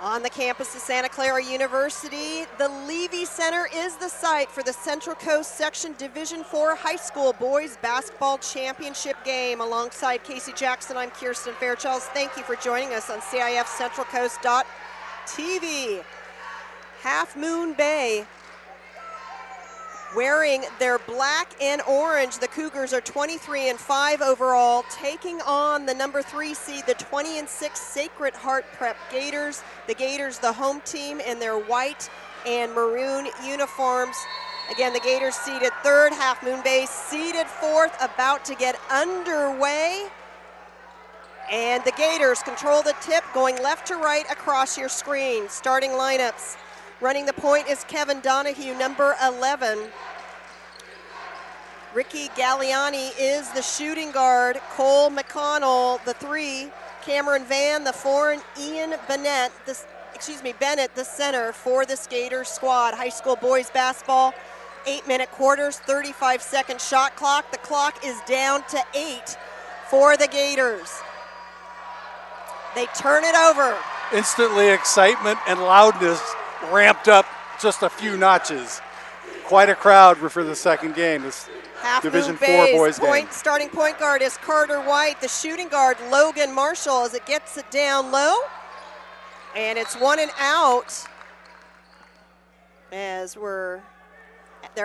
On the campus of Santa Clara University, the Levy Center is the site for the Central Coast Section Division IV High School Boys Basketball Championship game. Alongside Casey Jackson, I'm Kirsten Fairchild. Thank you for joining us on CIF-Central-Coast.tv. Half Moon Bay wearing their black and orange. The Cougars are 23-5 overall, taking on the number 3 seed, the 20-6 Sacred Heart Prep Gators. The Gators, the home team, in their white and maroon uniforms. Again, the Gators seeded 3rd, Half Moon Bay seeded 4th, about to get underway. And the Gators control the tip, going left to right across your screen. Starting lineups. Running the point is Kevin Donahue, number 11. Ricky Galliani is the shooting guard. Cole McConnell, the 3. Cameron Van, the 4. And Ian Bennett, Bennett, the center for the Gators squad. High school boys basketball, 8-minute quarters, 35-second shot clock. The clock is down to 8 for the Gators. They turn it over. Instantly, excitement and loudness ramped up just a few notches. Quite a crowd for the second game. This Half Division Moon IV Bay's boys game. Starting point guard is Carter White. The shooting guard, Logan Marshall, as it gets it down low. And it's 1 and out as they're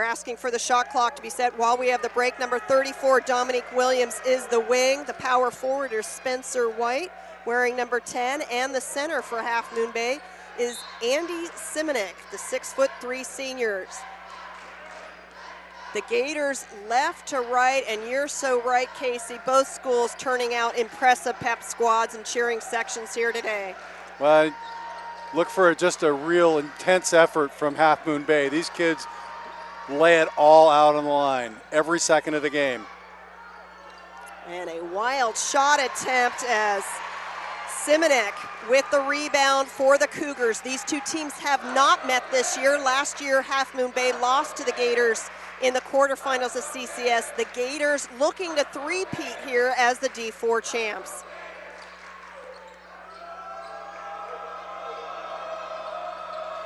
asking for the shot clock to be set while we have the break. Number 34, Dominique Williams, is the wing. The power forward is Spencer White, wearing number 10. And the center for Half Moon Bay is Andy Simonek, the 6'3" seniors. The Gators left to right, and you're so right, Casey. Both schools turning out impressive pep squads and cheering sections here today. Well, look for just a real intense effort from Half Moon Bay. These kids lay it all out on the line every second of the game. And a wild shot attempt as Simonek with the rebound for the Cougars. These two teams have not met this year. Last year, Half Moon Bay lost to the Gators in the quarterfinals of CCS. The Gators looking to three-peat here as the D4 champs.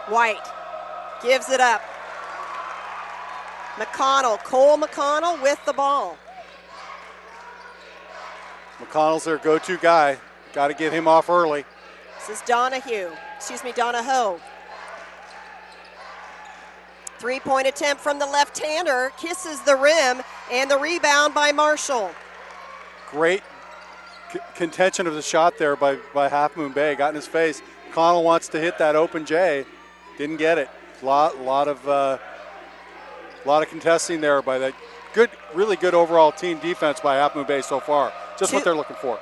White gives it up. Cole McConnell with the ball. McConnell's their go-to guy. Got to get him off early. This is Donahoe. Three-point attempt from the left-hander, kisses the rim, and the rebound by Marshall. Great contention of the shot there by Half Moon Bay. Got in his face. McConnell wants to hit that open J. Didn't get it. Lot of contesting there by that really good overall team defense by Half Moon Bay so far. Just what they're looking for.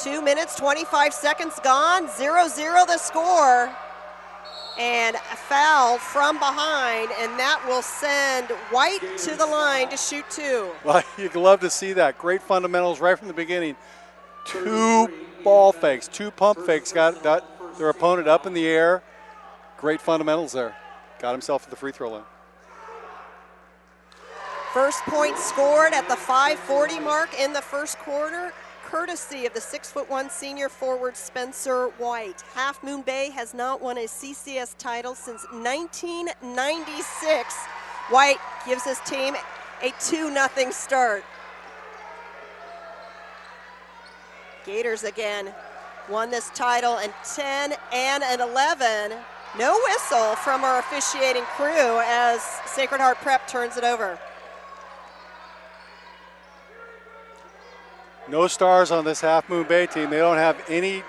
2 minutes, 25 seconds gone. 0-0 the score. And a foul from behind, and that will send White to the line to shoot 2. Well, you'd love to see that. Great fundamentals right from the beginning. 2 ball fakes, 2 pump fakes, got their opponent up in the air. Great fundamentals there. Got himself to the free throw line. First point scored at the 5:40 mark in the first quarter, courtesy of the 6'1" senior forward Spencer White. Half Moon Bay has not won a CCS title since 1996. White gives his team a 2-0 start. Gators again won this title in 10 and 11. No whistle from our officiating crew as Sacred Heart Prep turns it over. No stars on this Half Moon Bay team. They don't have any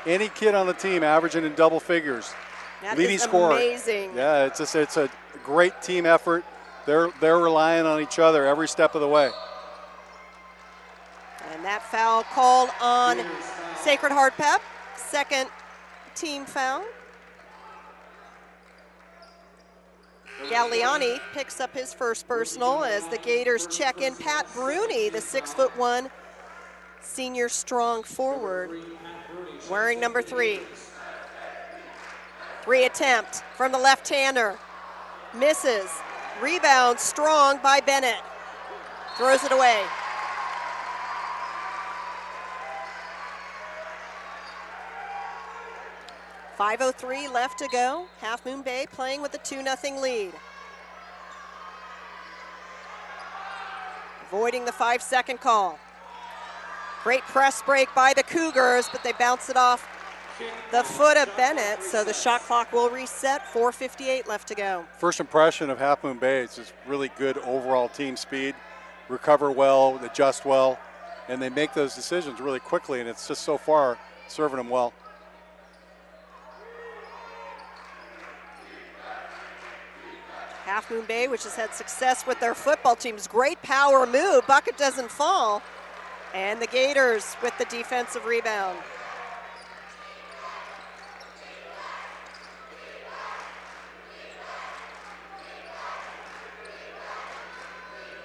kid on the team averaging in double figures. That leading is scorer. Amazing. Yeah, it's a great team effort. They're relying on each other every step of the way. And that foul called on Sacred Heart Prep. Second team foul. Galliani picks up his first personal as the Gators check in Pat Bruni, the 6'1" senior strong forward, wearing number 3. Attempt from the left-hander. Misses. Rebound strong by Bennett. Throws it away. 5:03 left to go. Half Moon Bay playing with a 2-0 lead. Avoiding the 5-second call. Great press break by the Cougars, but they bounce it off the foot of Bennett, so the shot clock will reset. 4:58 left to go. First impression of Half Moon Bay is just really good overall team speed, recover well, adjust well, and they make those decisions really quickly, and it's just so far serving them well. Half Moon Bay, which has had success with their football teams. Great power move. Bucket doesn't fall. And the Gators with the defensive rebound.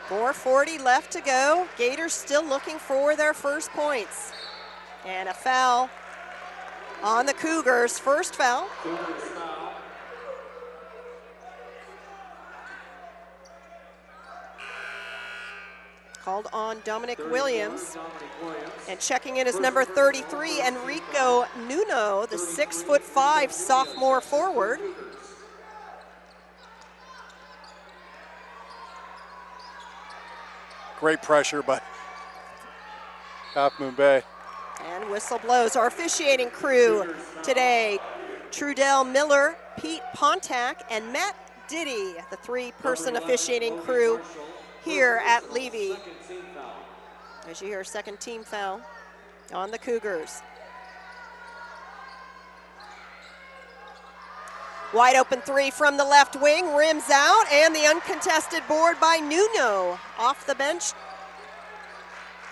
.440 left to go. Gators still looking for their first points. And a foul on the Cougars. First foul. Called on Dominic Williams. And checking in is number 33, Enrico Nuno, the 6'5" sophomore forward. Great pressure by Half Moon Bay. And whistle blows. Our officiating crew today, Trudell Miller, Pete Pontac, and Matt Diddy, the three-person officiating crew here at Levy. As you hear, second team foul on the Cougars. Wide open three from the left wing, rims out, and the uncontested board by Nuno off the bench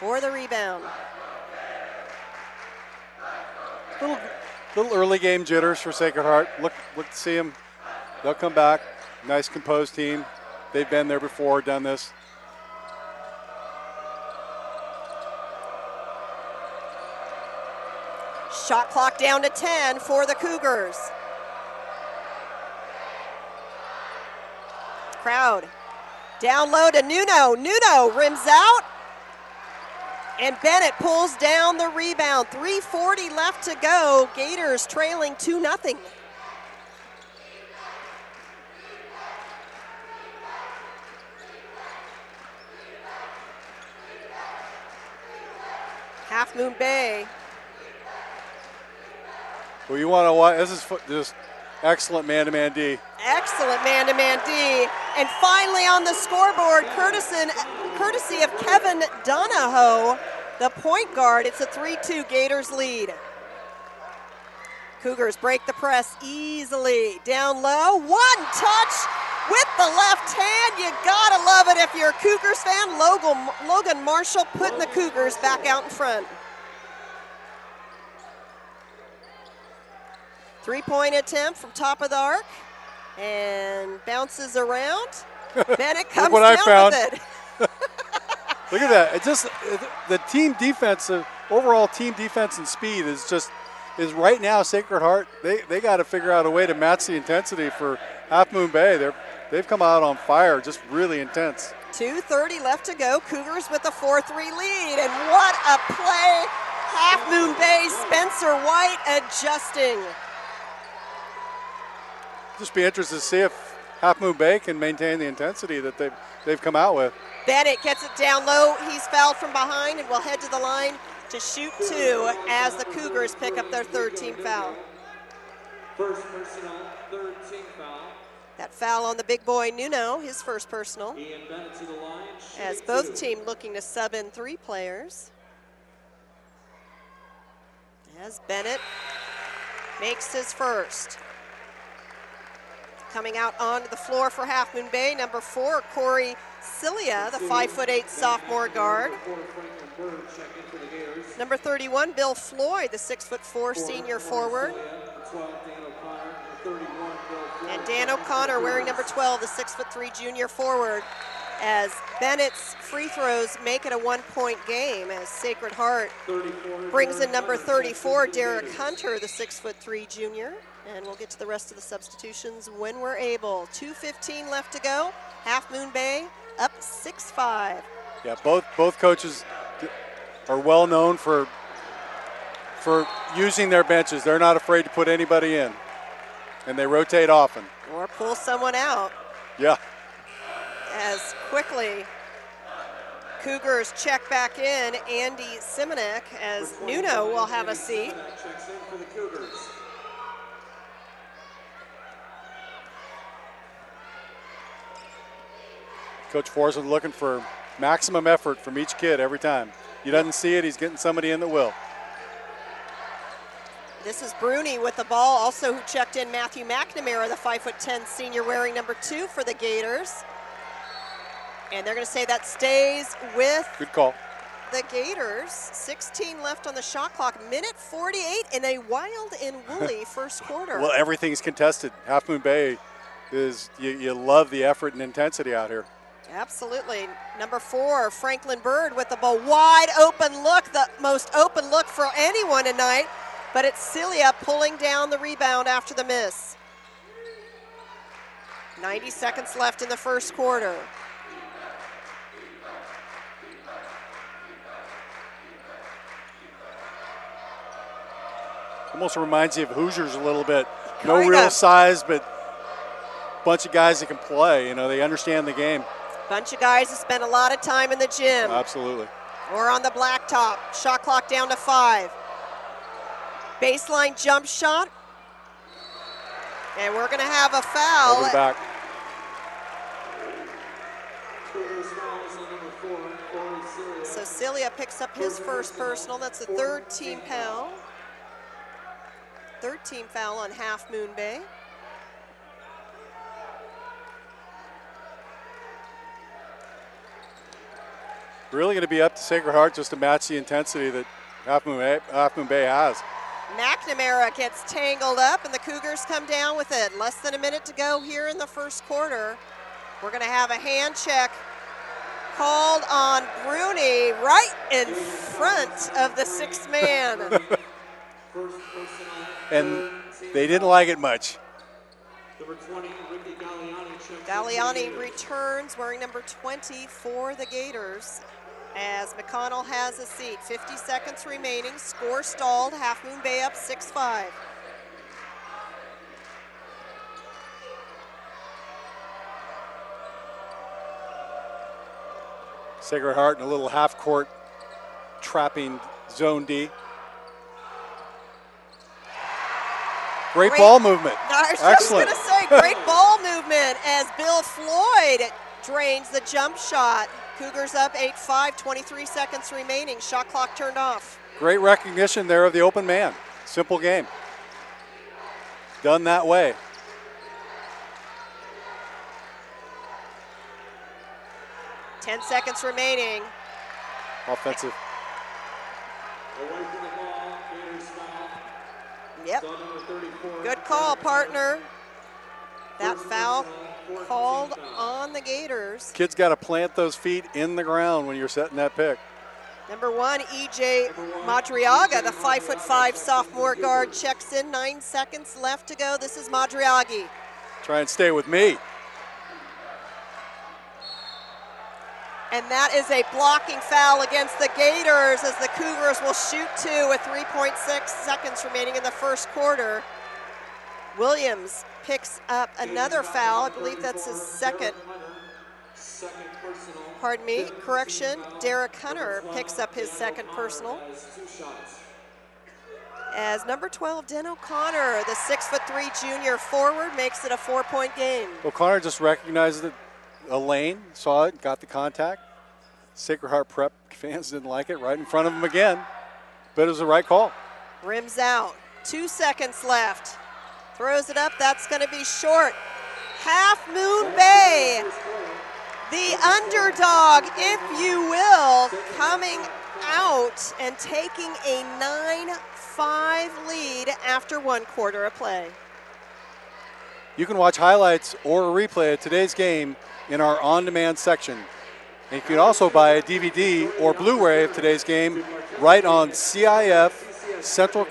for the rebound. Little early game jitters for Sacred Heart. Look to see them. They'll come back. Nice composed team. They've been there before, done this. Shot clock down to 10 for the Cougars. Crowd down low to Nuno. Nuno rims out. And Bennett pulls down the rebound. 3:40 left to go. Gators trailing 2-0. Half Moon Bay. Well, you want to watch. This is just excellent man-to-man D. Excellent man-to-man D. And finally on the scoreboard, courtesy of Kevin Donahoe, the point guard. It's a 3-2 Gators lead. Cougars break the press easily. Down low, one touch with the left hand. You gotta love it if you're a Cougars fan. Logan Marshall putting the Cougars back out in front. Three-point attempt from top of the arc and bounces around. Bennett comes down with it. Look at that. It's just the team defense, overall team defense and speed is right now Sacred Heart. They got to figure out a way to match the intensity for Half Moon Bay. They've come out on fire, just really intense. 2:30 left to go. Cougars with a 4-3 lead, and what a play! Half Moon Bay, Spencer White adjusting. Just be interested to see if Half Moon Bay can maintain the intensity that they've come out with. Bennett gets it down low. He's fouled from behind and will head to the line to shoot two as the Cougars pick up their third team foul. First personal, third team foul. That foul on the big boy Nuno, his first personal. Ian Bennett to the line. As both teams looking to sub in three players. As Bennett makes his first. Coming out onto the floor for Half Moon Bay, number 4, Corey Cilia, the 5'8" sophomore guard. Number 31, Bill Floyd, the 6'4" senior forward. And Dan O'Connor wearing number 12, the 6'3" junior forward. As Bennett's free throws make it a 1-point game, as Sacred Heart brings in number 34, Derek Hunter, the 6'3" junior. And we'll get to the rest of the substitutions when we're able. 2:15 left to go. Half Moon Bay up 6-5. Yeah, both coaches are well known for for using their benches. They're not afraid to put anybody in, and they rotate often. Or pull someone out. Yeah. As quickly Cougars check back in Andy Simonek as Nuno will have a seat. Checks in for the Cougars. Coach Forza looking for maximum effort from each kid every time. He doesn't see it, he's getting somebody in that will. This is Bruni with the ball, also who checked in Matthew McNamara, the 5'10" senior wearing number 2 for the Gators. And they're going to say that stays with Good call. the Gators. 16 left on the shot clock, minute 48 in a wild and woolly first quarter. Well, everything's contested. Half Moon Bay is, you love the effort and intensity out here. Absolutely. Number 4, Franklin Bird with the ball. Wide open look, the most open look for anyone tonight. But it's Celia pulling down the rebound after the miss. 90 seconds left in the first quarter. Almost reminds you of Hoosiers a little bit. Kinda. No real size, but bunch of guys that can play. You know, they understand the game. Bunch of guys that spend a lot of time in the gym. Absolutely. Or on the blacktop. Shot clock down to 5. Baseline jump shot. And we're going to have a foul. Over the back. Cougars fouls on number 4, Corey Celia. So Celia picks up his first personal. That's the third team foul. Third team foul on Half Moon Bay. Really going to be up to Sacred Heart just to match the intensity that Half Moon Bay has. McNamara gets tangled up, and the Cougars come down with it. Less than a minute to go here in the first quarter. We're going to have a hand check called on Bruni right in front of the sixth man. First personal. And they didn't like it much. Number 20, Ricky Galliani checks in for the Galliani Gators. returns wearing number 20 for the Gators as McConnell has a seat. 50 seconds remaining, score stalled, Half Moon Bay up 6-5. Sacred Heart in a little half-court trapping zone D. Great ball movement. I was just Excellent. going to say, great ball movement as Bill Floyd drains the jump shot. Cougars up 8-5, 23 seconds remaining. Shot clock turned off. Great recognition there of the open man. Simple game. Done that way. Ten seconds remaining. Offensive. Away from the ball, Gators foul. Yep. So number 34. Good call, partner. That First foul personal, fourth called team foul. on the Gators. Kids got to plant those feet in the ground when you're setting that pick. Number 1, E.J. Madriaga, the 5'5" sophomore guard, checks in. 9 seconds left to go. This is Madriagi. Try and stay with me. And that is a blocking foul against the Gators as the Cougars will shoot 2 with 3.6 seconds remaining in the first quarter. Williams picks up another foul. I believe that's his second. Second personal. Pardon me, correction. Derek Hunter picks up his second personal. Has 2 shots. As number 12, Den O'Connor, the 6'3" junior forward, makes it a 4-point game. O'Connor just recognized a lane, saw it, got the contact. Sacred Heart Prep fans didn't like it, right in front of him again, but it was the right call. Rims out, 2 seconds left. Throws it up, that's gonna be short. Half Moon Bay, the underdog, if you will, coming out and taking a 9-5 lead after 1 quarter of play. You can watch highlights or a replay of today's game in our on-demand section. And you can also buy a DVD or Blu-ray of today's game right on CIF-Central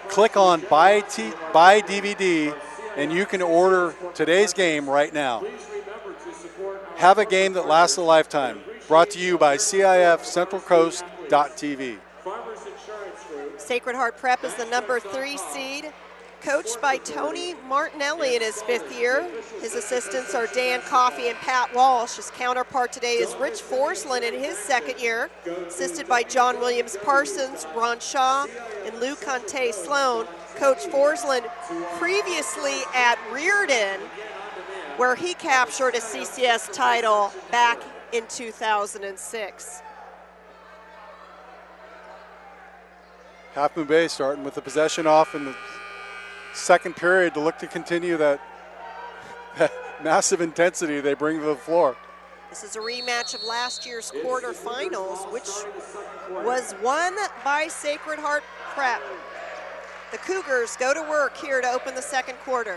Click on buy DVD and you can order today's game right now. Have a game that lasts a lifetime. Brought to you by CIF-Central. Farmers Insurance Sacred Heart Prep is the number 3 seed, coached by Tony Martinelli in his 5th year. His assistants are Dan Coffey and Pat Walsh. His counterpart today is Rich Forsland in his 2nd year, assisted by John Williams Parsons, Ron Shaw, and Lou Conte Sloan. Coach Forsland previously at Reardon, where he captured a CCS title back in 2006. Half Moon Bay starting with the possession off in the second period to look to continue that massive intensity they bring to the floor. This is a rematch of last year's quarterfinals, which was won by Sacred Heart Prep. The Cougars go to work here to open the second quarter.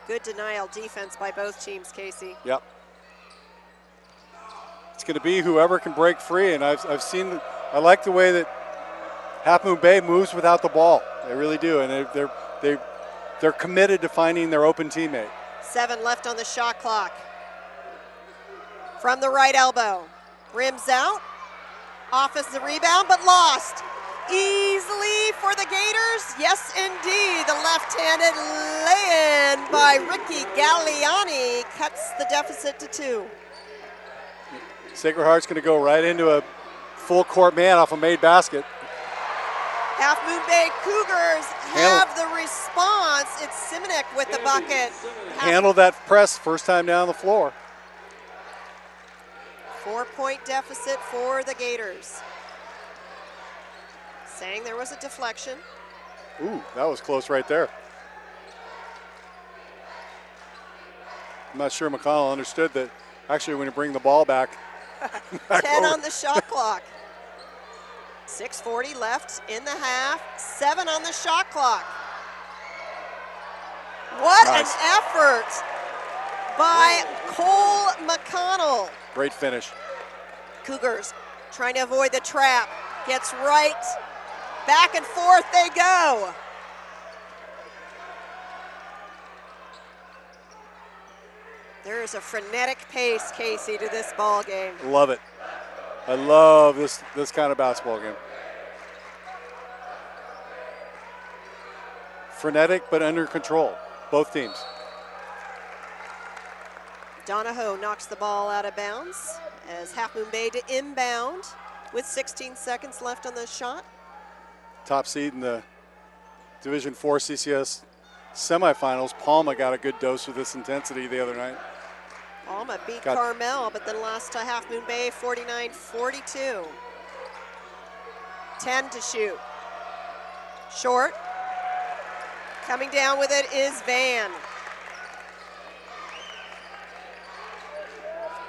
Good denial defense by both teams, Casey. Yep. It's going to be whoever can break free, and I've seen, I like the way that Half Moon Bay moves without the ball. They really do, and they're committed to finding their open teammate. 7 left on the shot clock. From the right elbow, rims out, off is the rebound, but lost. Easily for the Gators, yes indeed. The left-handed lay-in by Ricky Galliani cuts the deficit to 2. Sacred Heart's going to go right into a full court man off a made basket. Half Moon Bay Cougars have the response. It's Simonek with the bucket. Handled that press first time down the floor. 4-point deficit for the Gators. Saying there was a deflection. Ooh, that was close right there. I'm not sure McConnell understood that actually when you bring the ball back. 10 on the shot clock. 6:40 left in the half. 7 on the shot clock. What nice. An effort by Cole McConnell. Great finish. Cougars trying to avoid the trap. Gets right. Back and forth they go. There is a frenetic pace, Casey, to this ball game. Love it. I love this kind of basketball game. Frenetic but under control, both teams. Donahoe knocks the ball out of bounds as Half Moon Bay to inbound with 16 seconds left on the shot. Top seed in the Division 4 CCS semifinals. Palma got a good dose of this intensity the other night. Palma beat Carmel, but then lost to Half Moon Bay 49-42. 10 to shoot. Short. Coming down with it is Van.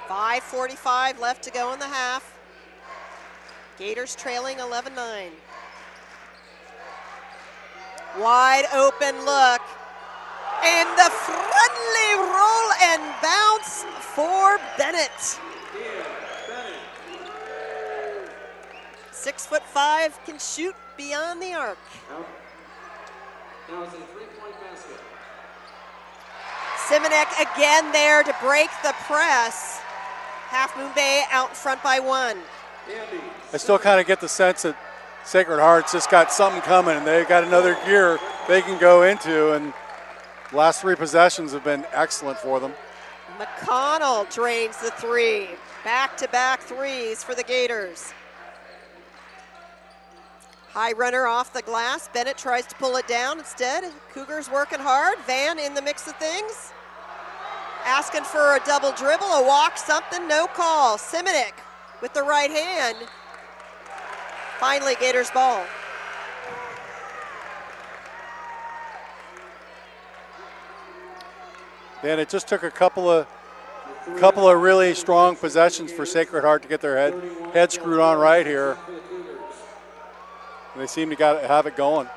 5:45 left to go in the half. Gators trailing 11-9. Wide open look. And the friendly roll and bounce for Bennett. 6'5", can shoot beyond the arc. Now it's a 3-point basket. Simonek again there to break the press. Half Moon Bay out in front by 1. I still kind of get the sense that Sacred Heart's just got something coming, and they've got another gear they can go into, and last 3 possessions have been excellent for them. McConnell drains the 3. Back-to-back threes for the Gators. High runner off the glass. Bennett tries to pull it down instead. Cougars working hard. Van in the mix of things. Asking for a double dribble, a walk, something, no call. Simonek with the right hand. Finally, Gators ball. And it just took a couple of really strong possessions for Sacred Heart to get their head screwed on right here. And they seem to have it going.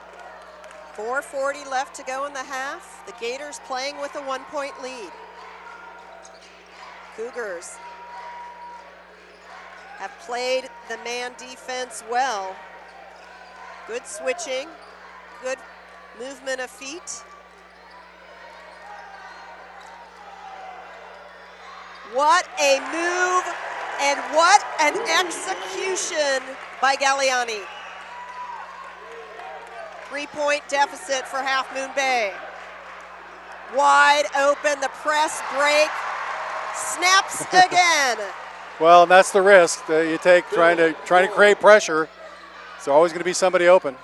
4:40 left to go in the half. The Gators playing with a 1-point lead. Cougars have played the man defense well. Good switching, good movement of feet. What a move and what An execution by Galliani. 3-point deficit for Half Moon Bay. Wide open, the press break, snaps again. Well, and that's the risk that you take trying to create pressure. There's always going to be somebody open.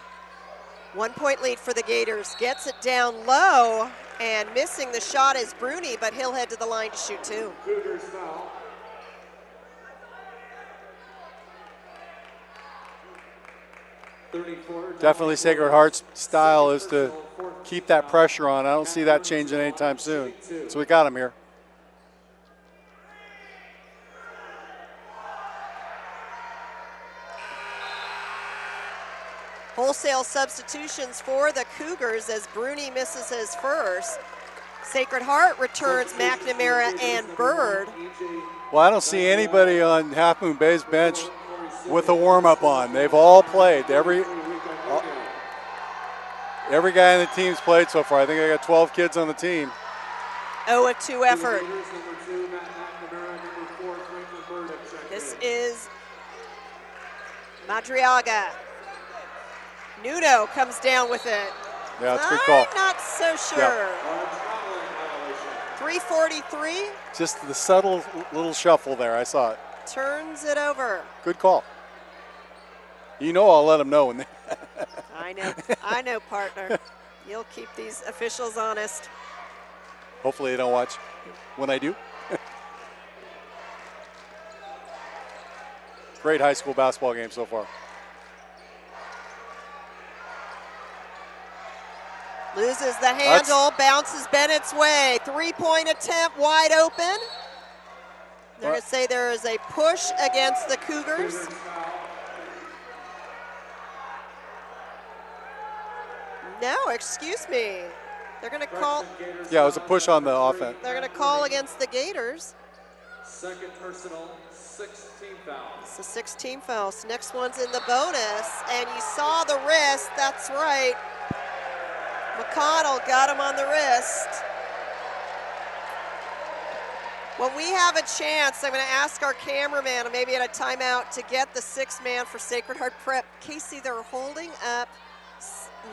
1-point lead for the Gators. Gets it down low, and missing the shot is Bruni, but he'll head to the line to shoot two. Cougars foul. Definitely Sacred Heart's style is to keep that pressure on. I don't see that changing anytime soon. So we got him here. Wholesale substitutions for the Cougars as Bruni misses his first. Sacred Heart returns McNamara and Bird. Well, I don't see anybody on Half Moon Bay's bench with a warm-up on. They've all played. Every guy on the team's played so far. I think I got 12 kids on the team. 0 of 2 effort. This is Madriaga. Nuno comes down with it. Yeah, it's a good call. I'm not so sure. Yeah. 3:43. Just the subtle little shuffle there. I saw it. Turns it over. Good call. You know I'll let them know when they I know, partner. You'll keep these officials honest. Hopefully they don't watch when I do. Great high school basketball game so far. Loses the handle, bounces Bennett's way. 3-point attempt, wide open. They're going to say there is a push against the Cougars. No, excuse me. They're going to call. Yeah, it was a push on the offense. They're going to call against the Gators. Second personal, 16 foul. It's a 16 foul. So next one's in the bonus, and you saw the wrist. That's right. McConnell got him on the wrist. When we have a chance, I'm going to ask our cameraman, maybe at a timeout, to get the 6th man for Sacred Heart Prep. Casey, they're holding up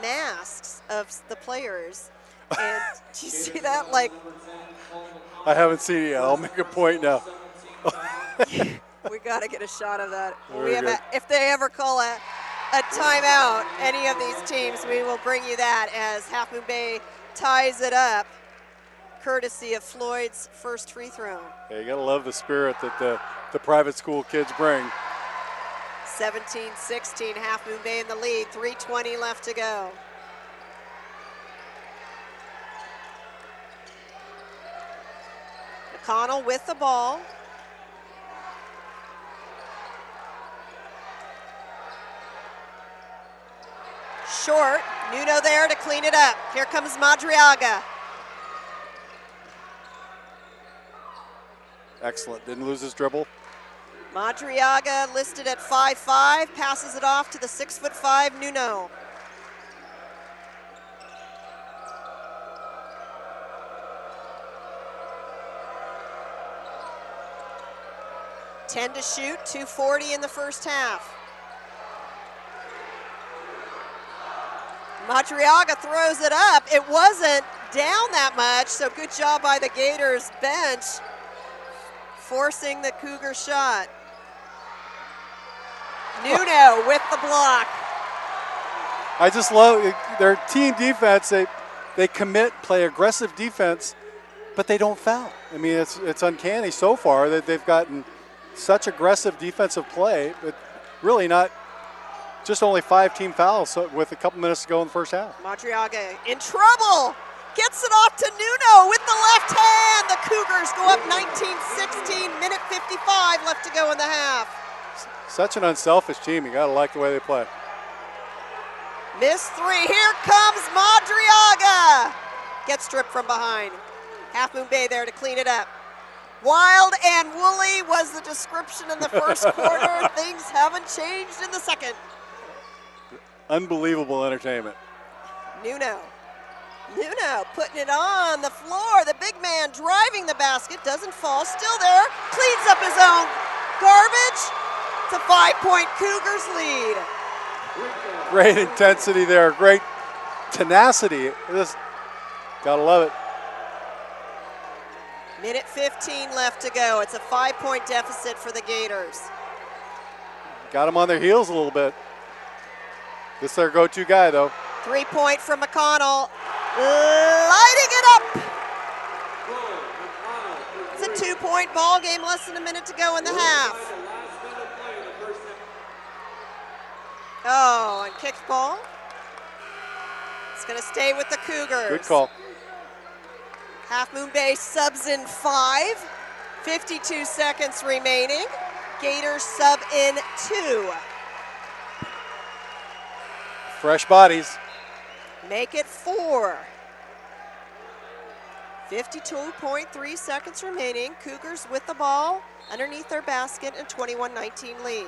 masks of the players. And do you see that? Like, I haven't seen it yet. I'll make a point now. we got to get a shot of that. Very good. If they ever call a timeout, any of these teams, we will bring you that as Half Moon Bay ties it up, courtesy of Floyd's first free throw. Yeah, you got to love the spirit that the private school kids bring. 17-16, Half Moon Bay in the lead, 3:20 left to go. McConnell with the ball. Short, Nuno there to clean it up. Here comes Madriaga. Excellent, didn't lose his dribble. Madriaga listed at 5'5", passes it off to the 6'5" Nuno. $10 to shoot, 2:40 in the first half. Madriaga throws it up. It wasn't down that much, so good job by the Gators bench, forcing the Cougar shot. Nuno with the block. I just love their team defense. They commit, play aggressive defense, but they don't foul. I mean, it's uncanny so far that they've gotten such aggressive defensive play, but really not. Just only 5 team fouls with a couple minutes to go in the first half. Madriaga in trouble. Gets it off to Nuno with the left hand. The Cougars go up 19-16, minute 55 left to go in the half. Such an unselfish team. You got to like the way they play. Miss 3. Here comes Madriaga. Gets stripped from behind. Half Moon Bay there to clean it up. Wild and woolly was the description in the first quarter. Things haven't changed in the second. Unbelievable entertainment. Nuno putting it on the floor. The big man driving the basket, doesn't fall, still there. Cleans up his own garbage. It's a 5-point Cougars lead. Great intensity there, great tenacity. Just gotta love it. Minute 15 left to go. It's a 5-point deficit for the Gators. Got them on their heels a little bit. This is their go-to guy, though. 3-point from McConnell. Lighting it up. It's a 2-point ball game, less than a minute to go in the half. Oh, and kicked ball. It's going to stay with the Cougars. Good call. Half Moon Bay subs in 5. 52 seconds remaining. Gators sub in 2. Fresh bodies. Make it 4. 52.3 seconds remaining. Cougars with the ball underneath their basket and 21-19 lead.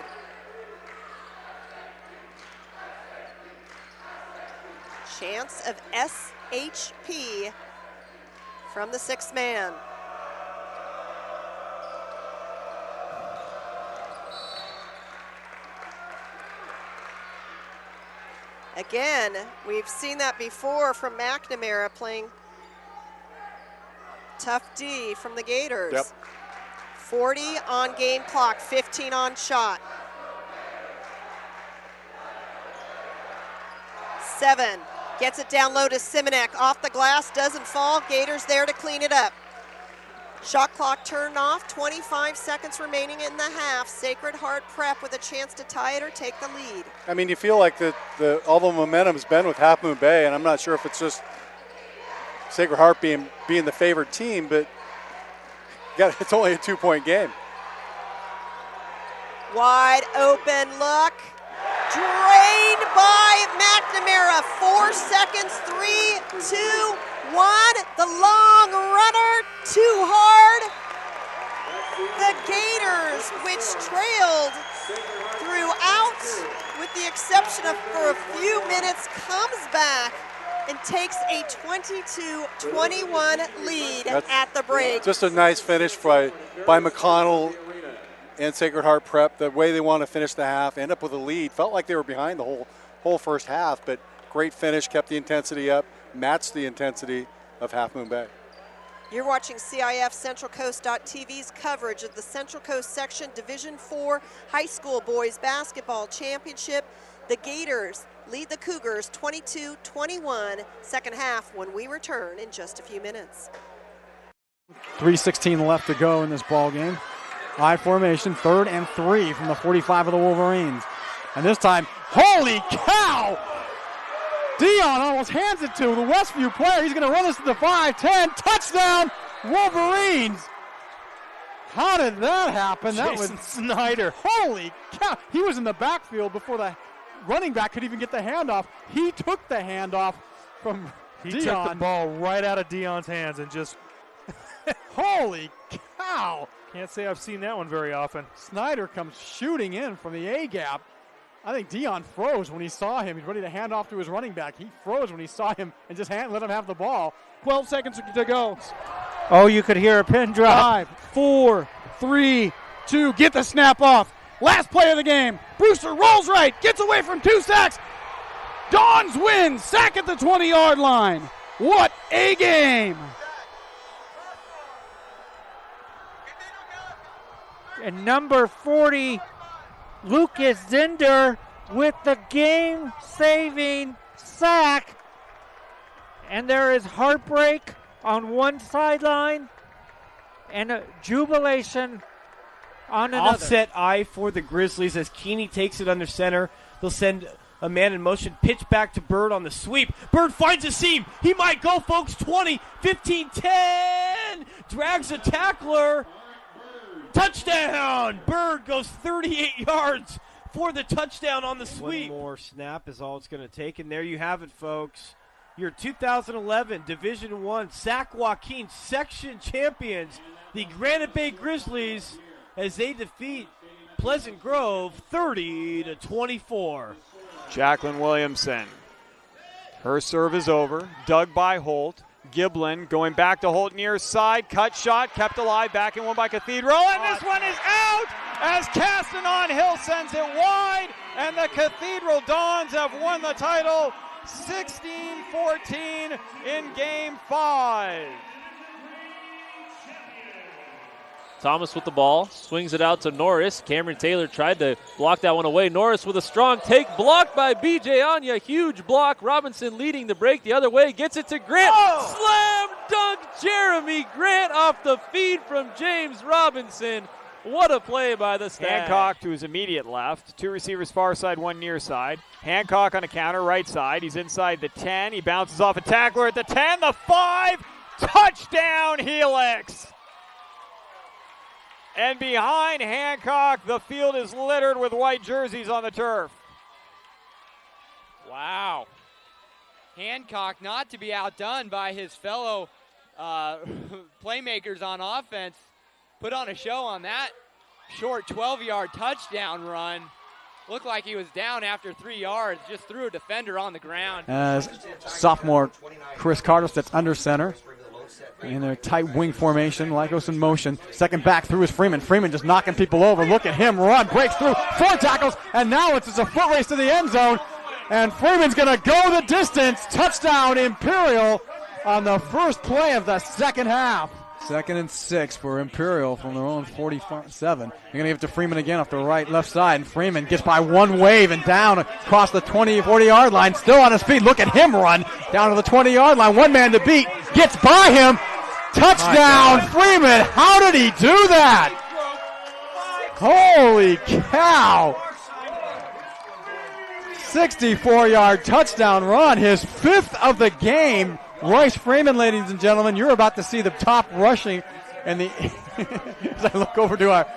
Chance of SHP from the 6th man. Again, we've seen that before from McNamara playing tough D from the Gators. Yep. 40 on game clock, 15 on shot. 7, gets it down low to Simonek, off the glass, doesn't fall. Gators there to clean it up. Shot clock turned off, 25 seconds remaining in the half. Sacred Heart Prep with a chance to tie it or take the lead. I mean, you feel like all the momentum's been with Half Moon Bay, and I'm not sure if it's just Sacred Heart being the favored team, but it's only a 2-point game. Wide open look. Drained by McNamara. 4 seconds, 3, 2, 1. The long runner, too hard. The Gators, which trailed throughout, with the exception of for a few minutes, comes back and takes a 22-21 lead at the break. Just a nice finish by McConnell and Sacred Heart Prep. The way they want to finish the half, end up with a lead. Felt like they were behind the whole first half, but great finish, kept the intensity up, matched the intensity of Half Moon Bay. You're watching CIF-Central Coast.tv's coverage of the Central Coast Section Division IV High School Boys Basketball Championship. The Gators lead the Cougars 22-21, second half, when we return in just a few minutes. 3:16 left to go in this ball game. I formation, 3rd and 3 from the 45 of the Wolverines. And this time, holy cow! Dion almost hands it to the Westview player. He's going to run this to the 5-10. Touchdown, Wolverines! How did that happen? That was Snyder. Holy cow! He was in the backfield before the running back could even get the handoff. He took the handoff from Dion. He took the ball right out of Dion's hands and just holy cow! can't say I've seen that one very often. Snyder comes shooting in from the A-gap. I think Dion froze when he saw him. He's ready to hand off to his running back. He froze when he saw him and just let him have the ball. 12 seconds to go. Oh, you could hear a pin drop. 5, 4, 3, 2. Get the snap off. Last play of the game. Brewster rolls right. Gets away from 2 sacks. Dons win. Sack at the 20-yard line. What a game. And number 40, Lucas Zinder with the game-saving sack. And there is heartbreak on one sideline and a jubilation on another. Offset eye for the Grizzlies as Keeney takes it under center. They'll send a man in motion, pitch back to Bird on the sweep. Bird finds a seam. He might go, folks. 20, 15, 10. Drags a tackler. Touchdown! Bird goes 38 yards for the touchdown on the sweep. One more snap is all it's going to take, and there you have it, folks. Your 2011 Division I Sac Joaquin section champions, the Granite Bay Grizzlies, as they defeat Pleasant Grove 30-24. Jacqueline Williamson. Her serve is over. Dug by Holt. Giblin going back to Holt near side. Cut shot, kept alive, back in one by Cathedral. And this one is out as Castanon Hill sends it wide. And the Cathedral Dons have won the title 16-14 in Game 5. Thomas with the ball, swings it out to Norris. Cameron Taylor tried to block that one away. Norris with a strong take, blocked by B.J. Anya. Huge block. Robinson leading the break the other way, gets it to Grant. Slam dunk Jeremy Grant off the feed from James Robinson. What a play by the Stag. Hancock to his immediate left. 2 receivers far side, 1 near side. Hancock on a counter right side. He's inside the 10. He bounces off a tackler at the 10, the 5. Touchdown Helix. And behind Hancock, the field is littered with white jerseys on the turf. Wow. Hancock not to be outdone by his fellow playmakers on offense. Put on a show on that short 12-yard touchdown run. Looked like he was down after 3 yards, just threw a defender on the ground. As sophomore Chris Carter sits under center in their tight wing formation. Lycos in motion. Second back through is Freeman. Freeman just knocking people over. Look at him run. Breaks through. 4 tackles. And now it's just a foot race to the end zone. And Freeman's going to go the distance. Touchdown Imperial on the first play of the second half. 2nd and 6 for Imperial from their own 47. You're going to give it to Freeman again off the left side. And Freeman gets by one wave and down across the 40-yard line. Still on his feet. Look at him run down to the 20-yard line. One man to beat. Gets by him. Touchdown Freeman. How did he do that? Holy cow. 64-yard touchdown run. His 5th of the game. Royce Freeman, ladies and gentlemen, you're about to see the top rushing and the as I look over to our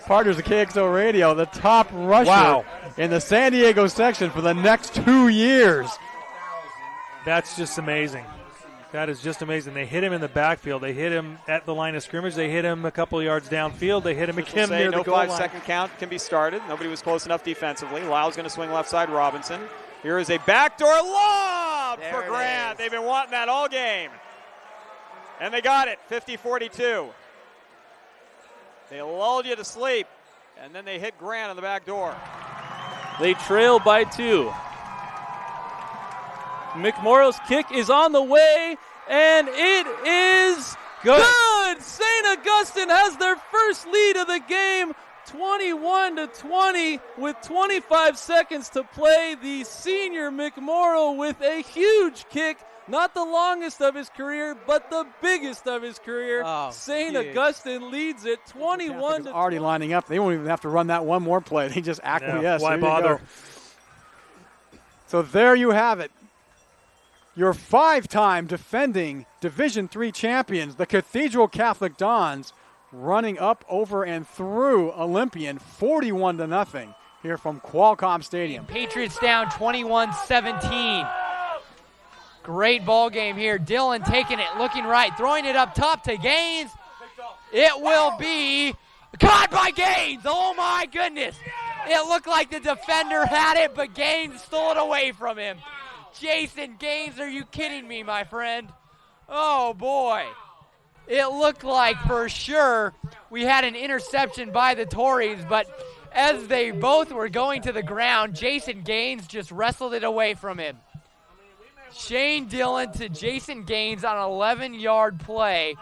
partners at KXO Radio, the top rusher in the San Diego section for the next 2 years. That's just amazing. That is just amazing. They hit him in the backfield. They hit him at the line of scrimmage. They hit him a couple yards downfield. They hit him again near the goal line. No 5-second count can be started. Nobody was close enough defensively. Lyle's going to swing left side. Robinson. Here is a backdoor lob for Grant. They've been wanting that all game. And they got it, 50-42. They lulled you to sleep, and then they hit Grant on the back door. They trail by 2. McMorrow's kick is on the way, and it is good. St. Augustine has their first lead of the game, 21-20 with 25 seconds to play. The senior McMorrow with a huge kick, not the longest of his career, but the biggest of his career. St. Augustine leads it 21-20. Already lining up. They won't even have to run that one more play. They just acquiesce. Why bother? So there you have it. Your 5-time defending Division III champions, the Cathedral Catholic Dons, running up, over, and through Olympian 41-0 here from Qualcomm Stadium. Patriots down 21-17. Great ball game here. Dillon taking it, looking right, throwing it up top to Gaines. It will be caught by Gaines. Oh my goodness. It looked like the defender had it, but Gaines stole it away from him. Jason Gaines, are you kidding me, my friend? Oh boy. It looked like for sure we had an interception by the Tories, but as they both were going to the ground, Jason Gaines just wrestled it away from him. Shane Dillon to Jason Gaines on an 11-yard play.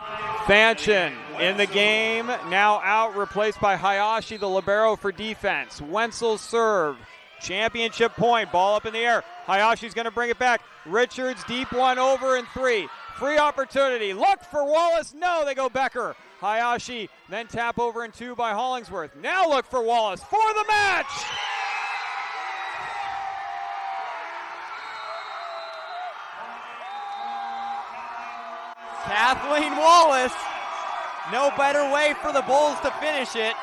Fanchen in the game, now out, replaced by Hayashi, the libero for defense. Wenzel serve. Championship point, ball up in the air. Hayashi's going to bring it back. Richards, deep one, over and 3. Free opportunity. Look for Wallace. No, they go Becker. Hayashi, then tap over and 2 by Hollingsworth. Now look for Wallace for the match. Kathleen Wallace. No better way for the Bulls to finish it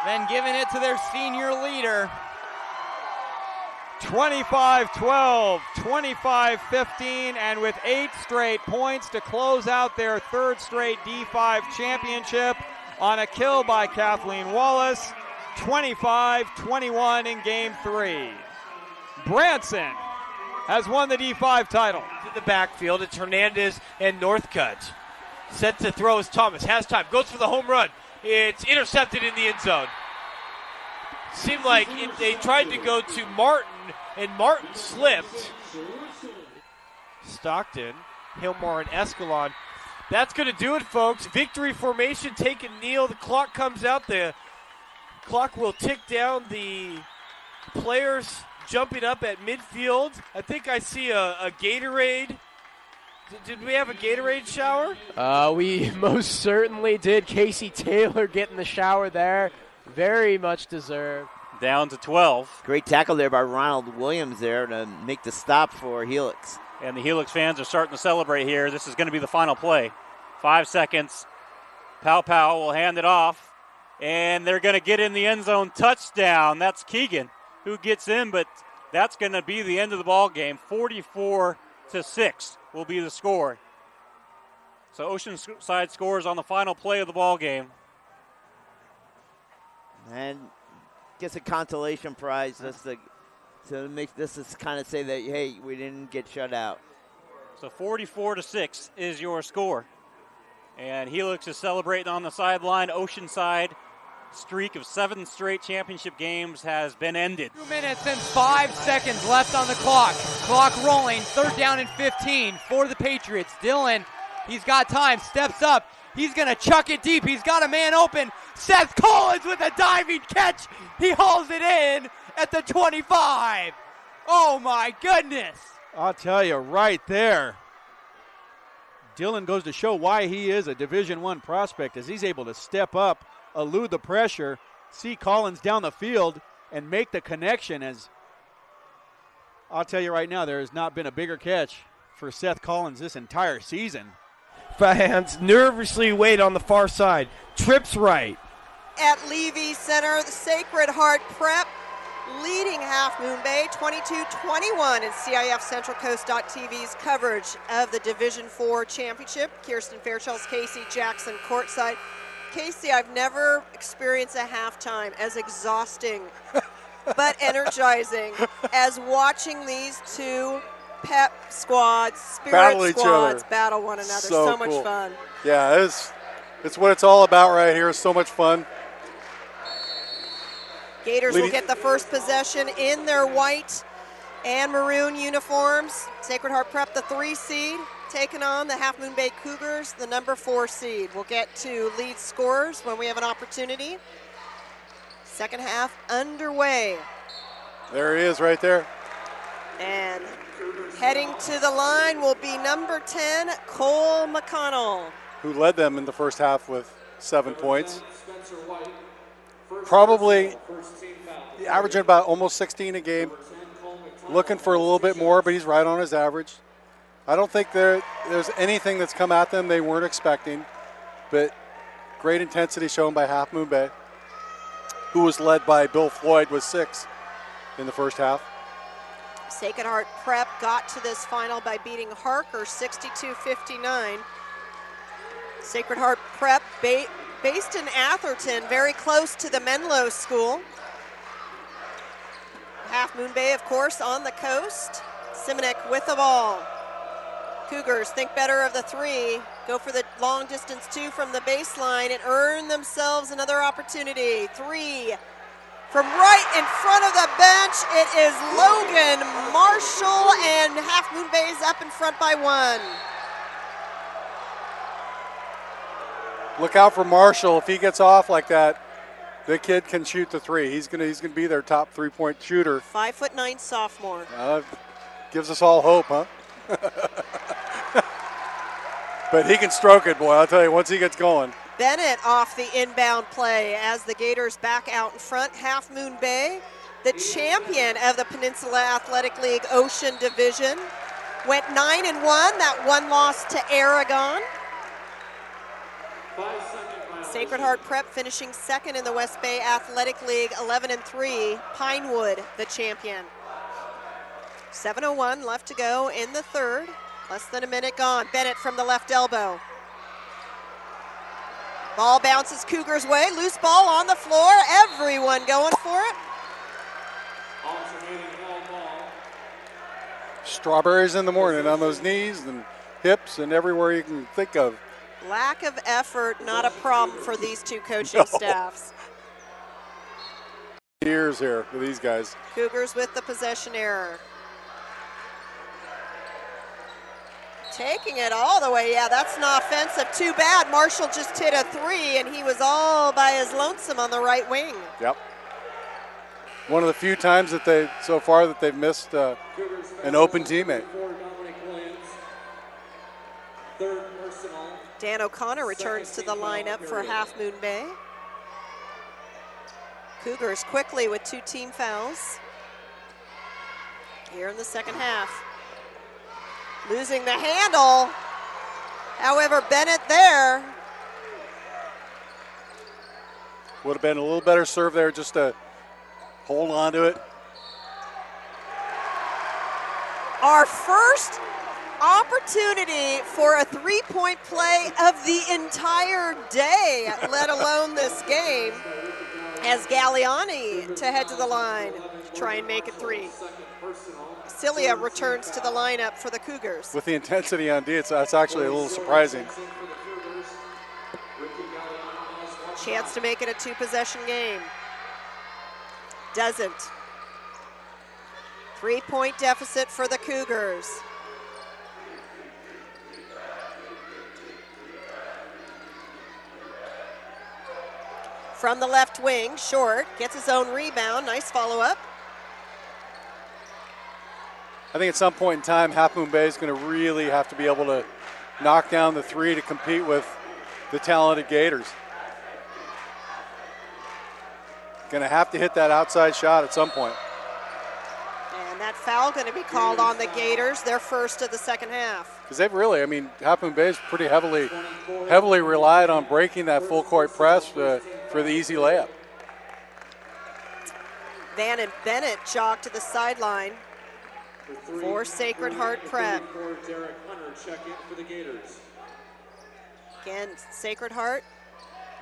than giving it to their senior leader. 25-12, 25-15, and with 8 straight points to close out their 3rd straight D5 championship on a kill by Kathleen Wallace, 25-21 in Game 3. Branson has won the D5 title. To the backfield, it's Hernandez and Northcutt. Set to throw is Thomas. Has time. Goes for the home run. It's intercepted in the end zone. Seemed like they tried to go to Martin, and Martin slipped. Stockton, Hilmar, and Escalon. That's going to do it, folks. Victory formation, take a kneel. The clock comes out. The clock will tick down. The players jumping up at midfield. I think I see a Gatorade. Did we have a Gatorade shower? We most certainly did. Casey Taylor getting the shower there. Very much deserved. Down to 12. Great tackle there by Ronald Williams there to make the stop for Helix. And the Helix fans are starting to celebrate here. This is going to be the final play. 5 seconds. Pow will hand it off. And they're going to get in the end zone. Touchdown. That's Keegan who gets in, but that's going to be the end of the ball game. 44-6 will be the score. So Oceanside scores on the final play of the ball game. And gets a consolation prize just to make this is kind of say that, hey, we didn't get shut out. So 44-6 is your score. And Helix is celebrating on the sideline. Oceanside streak of 7 straight championship games has been ended. 2 minutes and 5 seconds left on the clock. Clock rolling, 3rd down and 15 for the Patriots. Dylan, he's got time, steps up. He's going to chuck it deep. He's got a man open. Seth Collins with a diving catch. He hauls it in at the 25. Oh, my goodness. I'll tell you right there. Dylan goes to show why he is a Division I prospect as he's able to step up, elude the pressure, see Collins down the field, and make the connection. As I'll tell you right now, there has not been a bigger catch for Seth Collins this entire season. Fans nervously wait on the far side. Trips right. At Levy Center, the Sacred Heart Prep leading Half Moon Bay 22-21 in CIF-Central Coast.tv's coverage of the Division IV Championship. Kirsten Fairchilds, Casey Jackson courtside. Casey, I've never experienced a halftime as exhausting but energizing as watching these two pep squads, spirit squads battle one another. So much cool. Fun. Yeah, it's what it's all about right here. It's so much fun. Gators will get the first possession in their white and maroon uniforms. Sacred Heart Prep, the 3 seed, taking on the Half Moon Bay Cougars, the number 4 seed. We'll get to lead scorers when we have an opportunity. Second half underway. There he is right there. And heading to the line will be number 10, Cole McConnell, who led them in the first half with 7 points. Probably averaging about almost 16 a game. Looking for a little bit more, but he's right on his average. I don't think there's anything that's come at them they weren't expecting, but great intensity shown by Half Moon Bay, who was led by Bill Floyd with 6 in the first half. Sacred Heart Prep got to this final by beating Harker 62-59. Sacred Heart Prep based in Atherton, very close to the Menlo School. Half Moon Bay, of course, on the coast. Simonek with the ball. Cougars think better of the 3, go for the long distance 2 from the baseline and earn themselves another opportunity. 3 from right in front of the bench. It is Logan Marshall, and Half Moon Bay's up in front by 1. Look out for Marshall. If he gets off like that, the kid can shoot the 3. He's gonna be their top 3-point shooter. 5'9" sophomore. Gives us all hope, huh? But he can stroke it, boy. I'll tell you, once he gets going. Bennett off the inbound play as the Gators back out in front. Half Moon Bay, the champion of the Peninsula Athletic League Ocean Division, went 9-1. That one loss to Aragon. Sacred Heart Prep finishing second in the West Bay Athletic League, 11-3. Pinewood, the champion. 7:01 left to go in the third. Less than a minute gone. Bennett from the left elbow. Ball bounces Cougars' way. Loose ball on the floor. Everyone going for it. Strawberries in the morning on those knees and hips and everywhere you can think of. Lack of effort, not a problem for these two coaching staffs. Years here for these guys. Cougars with the possession error. Taking it all the way. Yeah, that's not offensive. Too bad. Marshall just hit a 3, and he was all by his lonesome on the right wing. Yep. One of the few times that they've missed an open teammate. Dan O'Connor returns to the lineup for Half Moon Bay. Cougars quickly with 2 team fouls here in the second half. Losing the handle. However, Bennett there. Would have been a little better serve there just to hold on to it. Our first opportunity for a 3-point play of the entire day, let alone this game, as Galliani to head to the line to try and make it 3. Cilia returns to the lineup for the Cougars. With the intensity on D, that's actually a little surprising. Chance to make it a 2-possession game. Doesn't. 3-point deficit for the Cougars. From the left wing, Short gets his own rebound. Nice follow-up. I think at some point in time, Half Moon Bay is going to really have to be able to knock down the 3 to compete with the talented Gators. Going to have to hit that outside shot at some point. And that foul going to be called on the Gators, their first of the second half. Because they've really, Half Moon Bay is pretty heavily relied on breaking that full court press for the easy layup. Van and Bennett jog to the sideline for Sacred Heart Prep. Again, Sacred Heart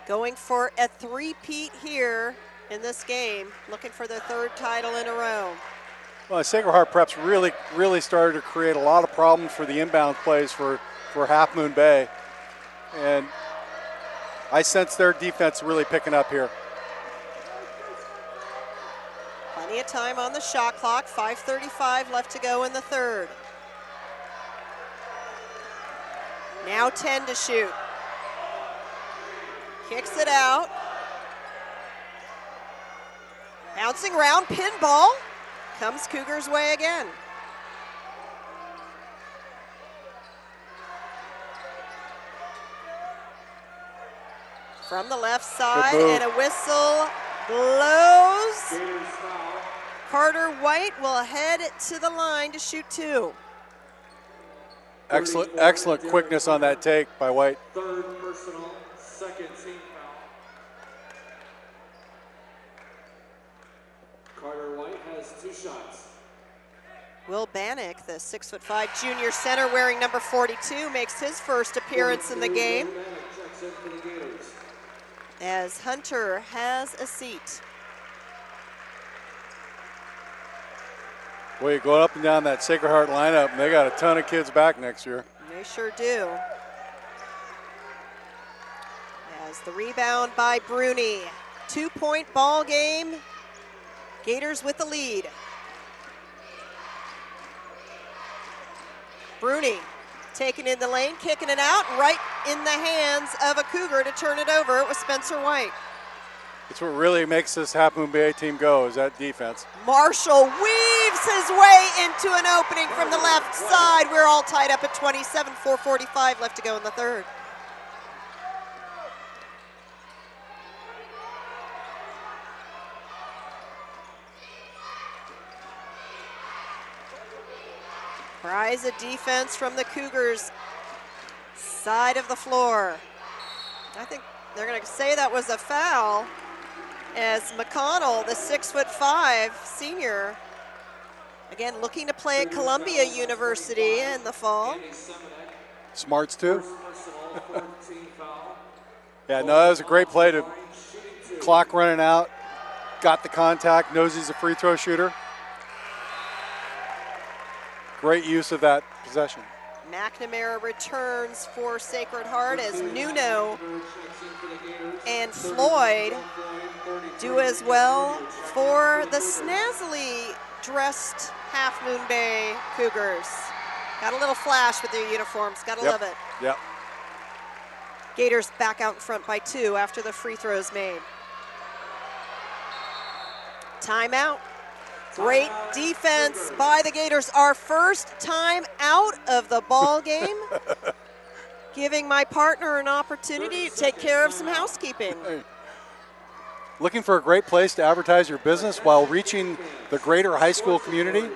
going for a 3-peat here in this game, looking for their 3rd title in a row. Well, Sacred Heart Prep's really started to create a lot of problems for the inbound plays for Half Moon Bay. And I sense their defense really picking up here. Plenty of time on the shot clock, 5:35 left to go in the 3rd. Now 10 to shoot. Kicks it out. Bouncing around, pinball. Comes Cougars' way again. From the left side, and a whistle blows. Carter White will head to the line to shoot 2. Excellent quickness on that take by White. 3rd personal, 2nd team foul. Carter White has 2 shots. Will Bannock, the 6'5" junior center wearing number 42, makes his first appearance in the game, as Hunter has a seat. Well, you're going up and down that Sacred Heart lineup, and they got a ton of kids back next year. They sure do. As the rebound by Bruni. 2-point ball game. Gators with the lead. Bruni taking in the lane, kicking it out, right in the hands of a Cougar to turn it over. It was Spencer White. It's what really makes this Half Moon Bay team go, is that defense. Marshall weaves his way into an opening from the left side. We're all tied up at 27, 4:45 left to go in the 3rd. Prize a defense from the Cougars' side of the floor. I think they're going to say that was a foul, as McConnell, the 6'5" senior, again looking to play at Columbia University in the fall. Smarts too. Yeah, no, that was a great play. To clock running out, got the contact, knows he's a free throw shooter. Great use of that possession. McNamara returns for Sacred Heart as Nuno and Floyd do as well for the snazzily dressed Half Moon Bay Cougars. Got a little flash with their uniforms. Gotta love it. Yep. Gators back out in front by 2 after the free throws made. Timeout. Great defense by the Gators. Our first time out of the ball game. Giving my partner an opportunity to take care of some housekeeping. Looking for a great place to advertise your business while reaching the greater high school community?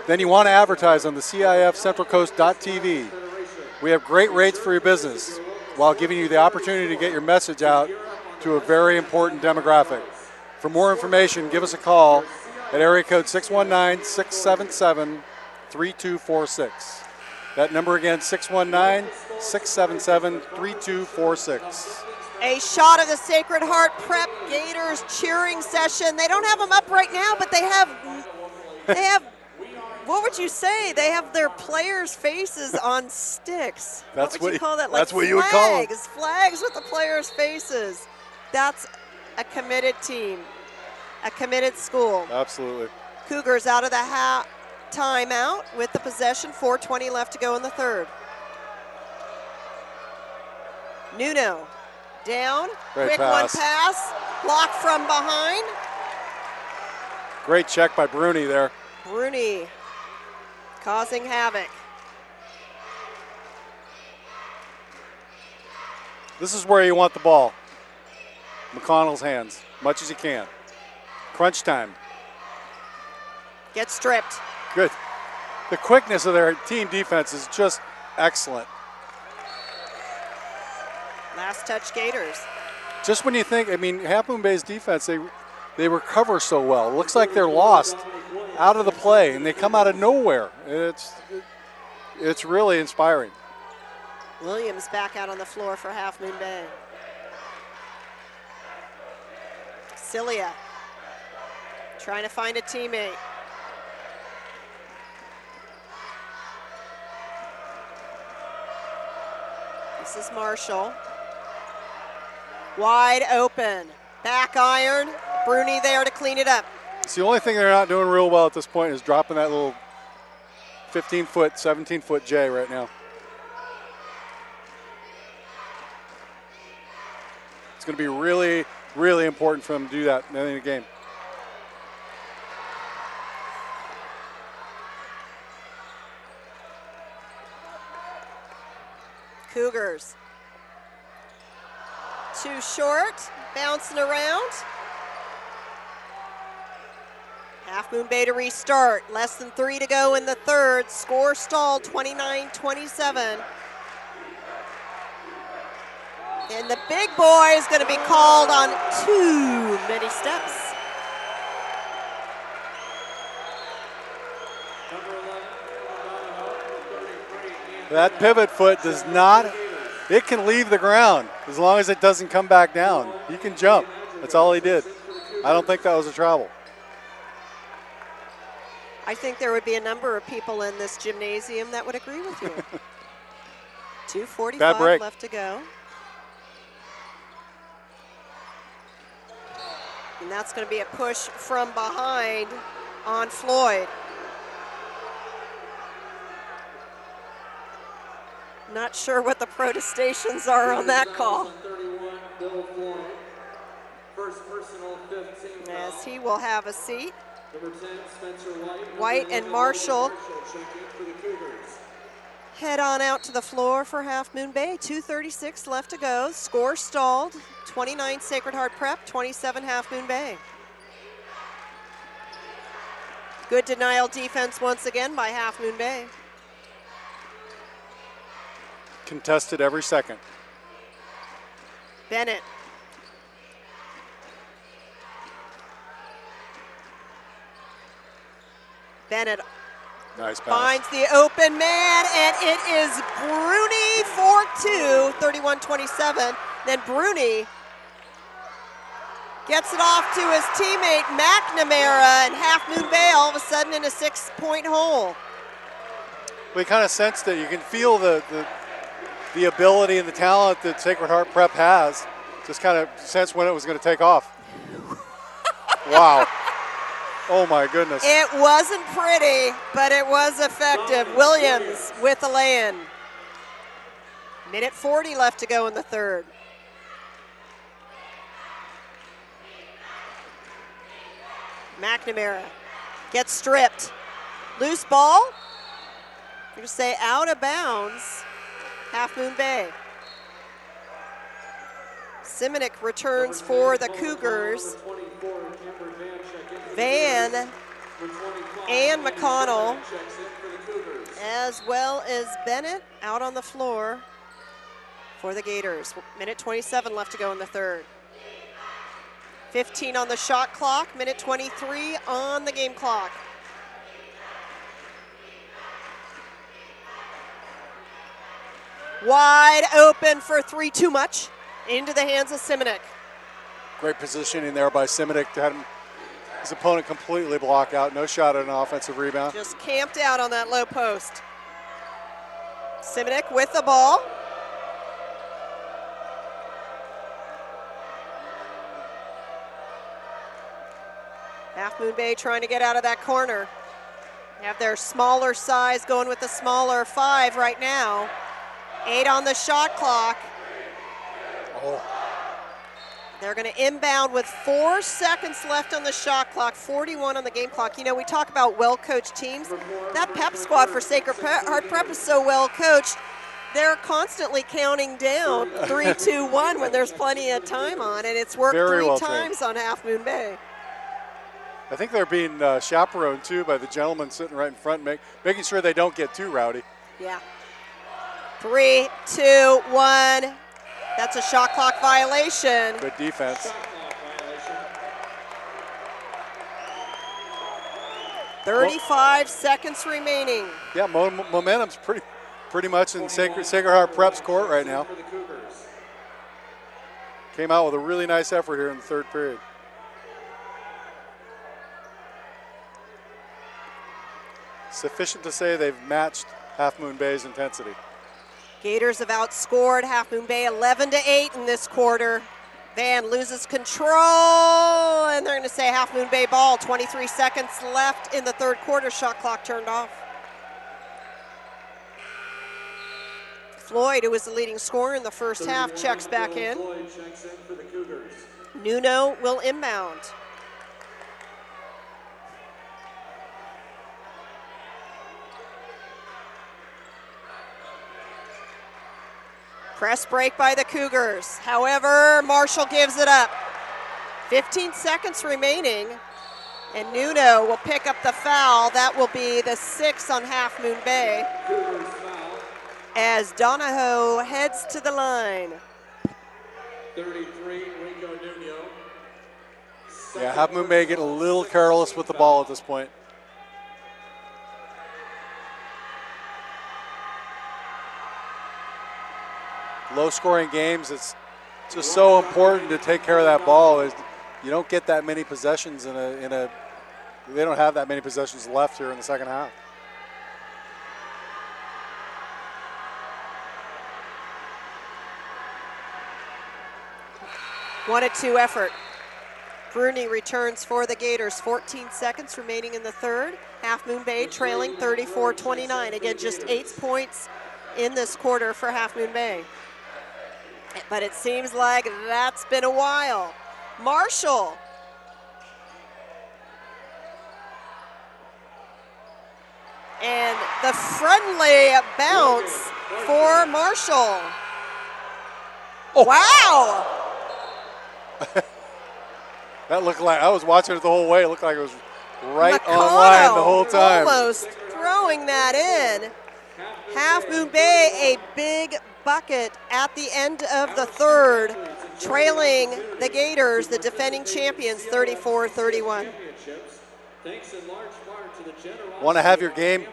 Then you want to advertise on the CIF-Central-Coast.tv. We have great rates for your business while giving you the opportunity to get your message out to a very important demographic. For more information, give us a call at area code 619-677-3246. That number again, 619-677-3246. A shot of the Sacred Heart Prep Gators cheering session. They don't have them up right now, but they have, what would you say? They have their players' faces on sticks. That's what would you call that? That's like what you would call them. Flags with the players' faces. That's a committed team, a committed school. Absolutely. Cougars out of the timeout with the possession, 4:20 left to go in the third. Nuno down, Great quick pass. one pass, blocked from behind. Great check by Bruni there. Bruni causing havoc. This is where you want the ball. McConnell's hands, much as you can. Crunch time. Gets stripped. Good. The quickness of their team defense is just excellent. Last touch Gators. Just when you think, I mean, Half Moon Bay's defense, they recover so well. It looks like they're lost out of the play, and they come out of nowhere. It's really inspiring. Williams back out on the floor for Half Moon Bay. Cilia trying to find a teammate. This is Marshall. Wide open. Back iron. Bruni there to clean it up. It's the only thing they're not doing real well at this point is dropping that little 15-foot, 17-foot J right now. It's going to be really, really important for them to do that in the game. Cougars. Too short, bouncing around. Half Moon Bay to restart. Less than 3 to go in the third. Score stalled, 29-27. And the big boy is going to be called on too many steps. That pivot foot does not, it can leave the ground as long as it doesn't come back down. He can jump. That's all he did. I don't think that was a travel. I think there would be a number of people in this gymnasium that would agree with you. 2:45 left to go. And that's going to be a push from behind on Floyd. Not sure what the protestations are on that call. As he will have a seat. White and Marshall head on out to the floor for Half Moon Bay. 2:36 left to go. Score stalled. 29 Sacred Heart Prep, 27 Half Moon Bay. Good denial defense once again by Half Moon Bay. Contested every second. Bennett. Bennett nice pass. Finds the open man, and it is Bruni for 2, 31-27. Then Bruni gets it off to his teammate McNamara, and Half Moon Bay all of a sudden in a 6-point hole. We kind of sensed it. You can feel the ability and the talent that Sacred Heart Prep has. Just kind of sense when it was going to take off. Wow. Oh, my goodness. It wasn't pretty, but it was effective. Williams with the lay-in. Minute 40 left to go in the third. McNamara gets stripped. Loose ball. You're going to say out of bounds. Half Moon Bay. Simonik returns for the Cougars. Van and McConnell, as well as Bennett, out on the floor for the Gators. Minute 27 left to go in the third. 15 on the shot clock, minute 23 on the game clock. Wide open for three, too much. Into the hands of Simonik. Great positioning there by Simonik to have his opponent completely block out. No shot at an offensive rebound. Just camped out on that low post. Simonik with the ball. Half Moon Bay trying to get out of that corner. They have their smaller size going with the smaller 5 right now. 8 on the shot clock. Oh. They're going to inbound with 4 seconds left on the shot clock, 41 on the game clock. You know, we talk about well-coached teams. That pep squad for Sacred Heart Prep is so well-coached. They're constantly counting down 3, 2, 1 when there's plenty of time on, and it's worked Very 3 well times trained. on Half Moon Bay. I think they're being chaperoned, too, by the gentleman sitting right in front, making sure they don't get too rowdy. Yeah. 3, 2, 1. That's a shot clock violation. Good defense. 35 seconds remaining. Yeah, momentum's pretty much in Sacred Heart Prep's court right now. Came out with a really nice effort here in the third period. Sufficient to say they've matched Half Moon Bay's intensity. Gators have outscored Half Moon Bay 11-8 in this quarter. Van loses control, and they're going to say Half Moon Bay ball. 23 seconds left in the third quarter. Shot clock turned off. Floyd, who was the leading scorer in the first half, checks back in. Nuno will inbound. Press break by the Cougars. However, Marshall gives it up. 15 seconds remaining, and Nuno will pick up the foul. That will be the 6th on Half Moon Bay as Donahoe heads to the line. 33, Rico Nuno. Yeah, Half Moon Bay getting a little careless with the ball at this point. Low-scoring games, it's just so important to take care of that ball. You don't get that many possessions in a. They don't have that many possessions left here in the second half. One at 2 effort. Bruni returns for the Gators. 14 seconds remaining in the third. Half Moon Bay trailing 34-29. Again, just 8 points in this quarter for Half Moon Bay. But it seems like that's been a while. Marshall. And the friendly bounce for Marshall. Oh. Wow. That looked like, I was watching it the whole way. It looked like it was right on line the whole time. Almost throwing that in. Half Moon Bay, a big bucket at the end of the third, trailing the Gators, the defending champions, 34-31. Want to have your game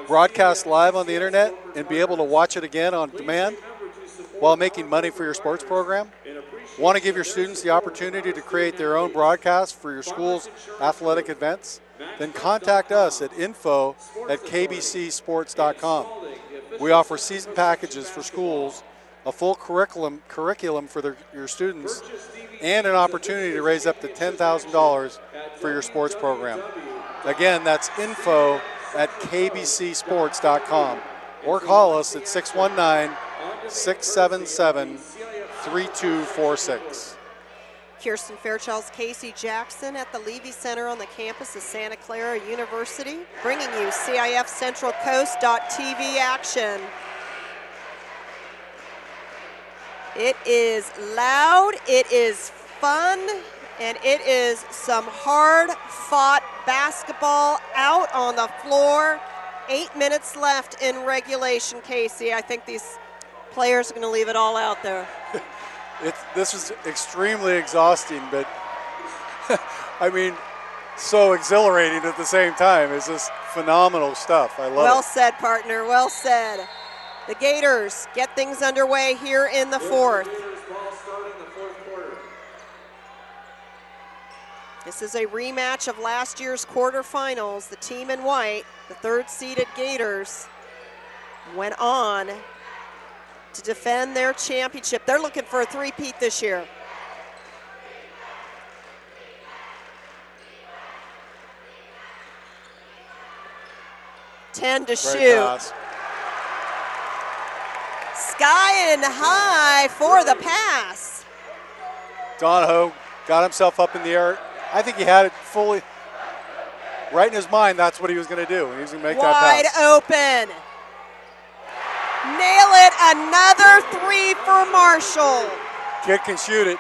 broadcast live on the internet and be able to watch it again on demand while making money for your sports program? Want to give your students the opportunity to create their own broadcast for your school's athletic events? then contact us at info@kbcsports.com. We offer season packages for schools, a full curriculum for your students, and an opportunity to raise up to $10,000 for your sports program. Again, that's info@kbcsports.com, or call us at 619-677-3246. Kirsten Fairchild's Casey Jackson at the Levy Center on the campus of Santa Clara University, bringing you CIF-Central Coast.tv action. It is loud, it is fun, and it is some hard-fought basketball out on the floor. 8 minutes left in regulation, Casey. I think these players are going to leave it all out there. This was extremely exhausting, but I mean, so exhilarating at the same time. It's just phenomenal stuff. I love it. Well said, partner. Well said. The Gators get things underway here in the fourth. This is a rematch of last year's quarterfinals. The team in white, the third-seeded Gators, went on to defend their championship. They're looking for a three-peat this year. Ten to shoot. Pass. Sky and high for the pass. Donahoe got himself up in the air. I think he had it fully right in his mind. That's what he was going to do. He was going to make that Wide pass. open. Nail it. Another three for Marshall. Kid can shoot it.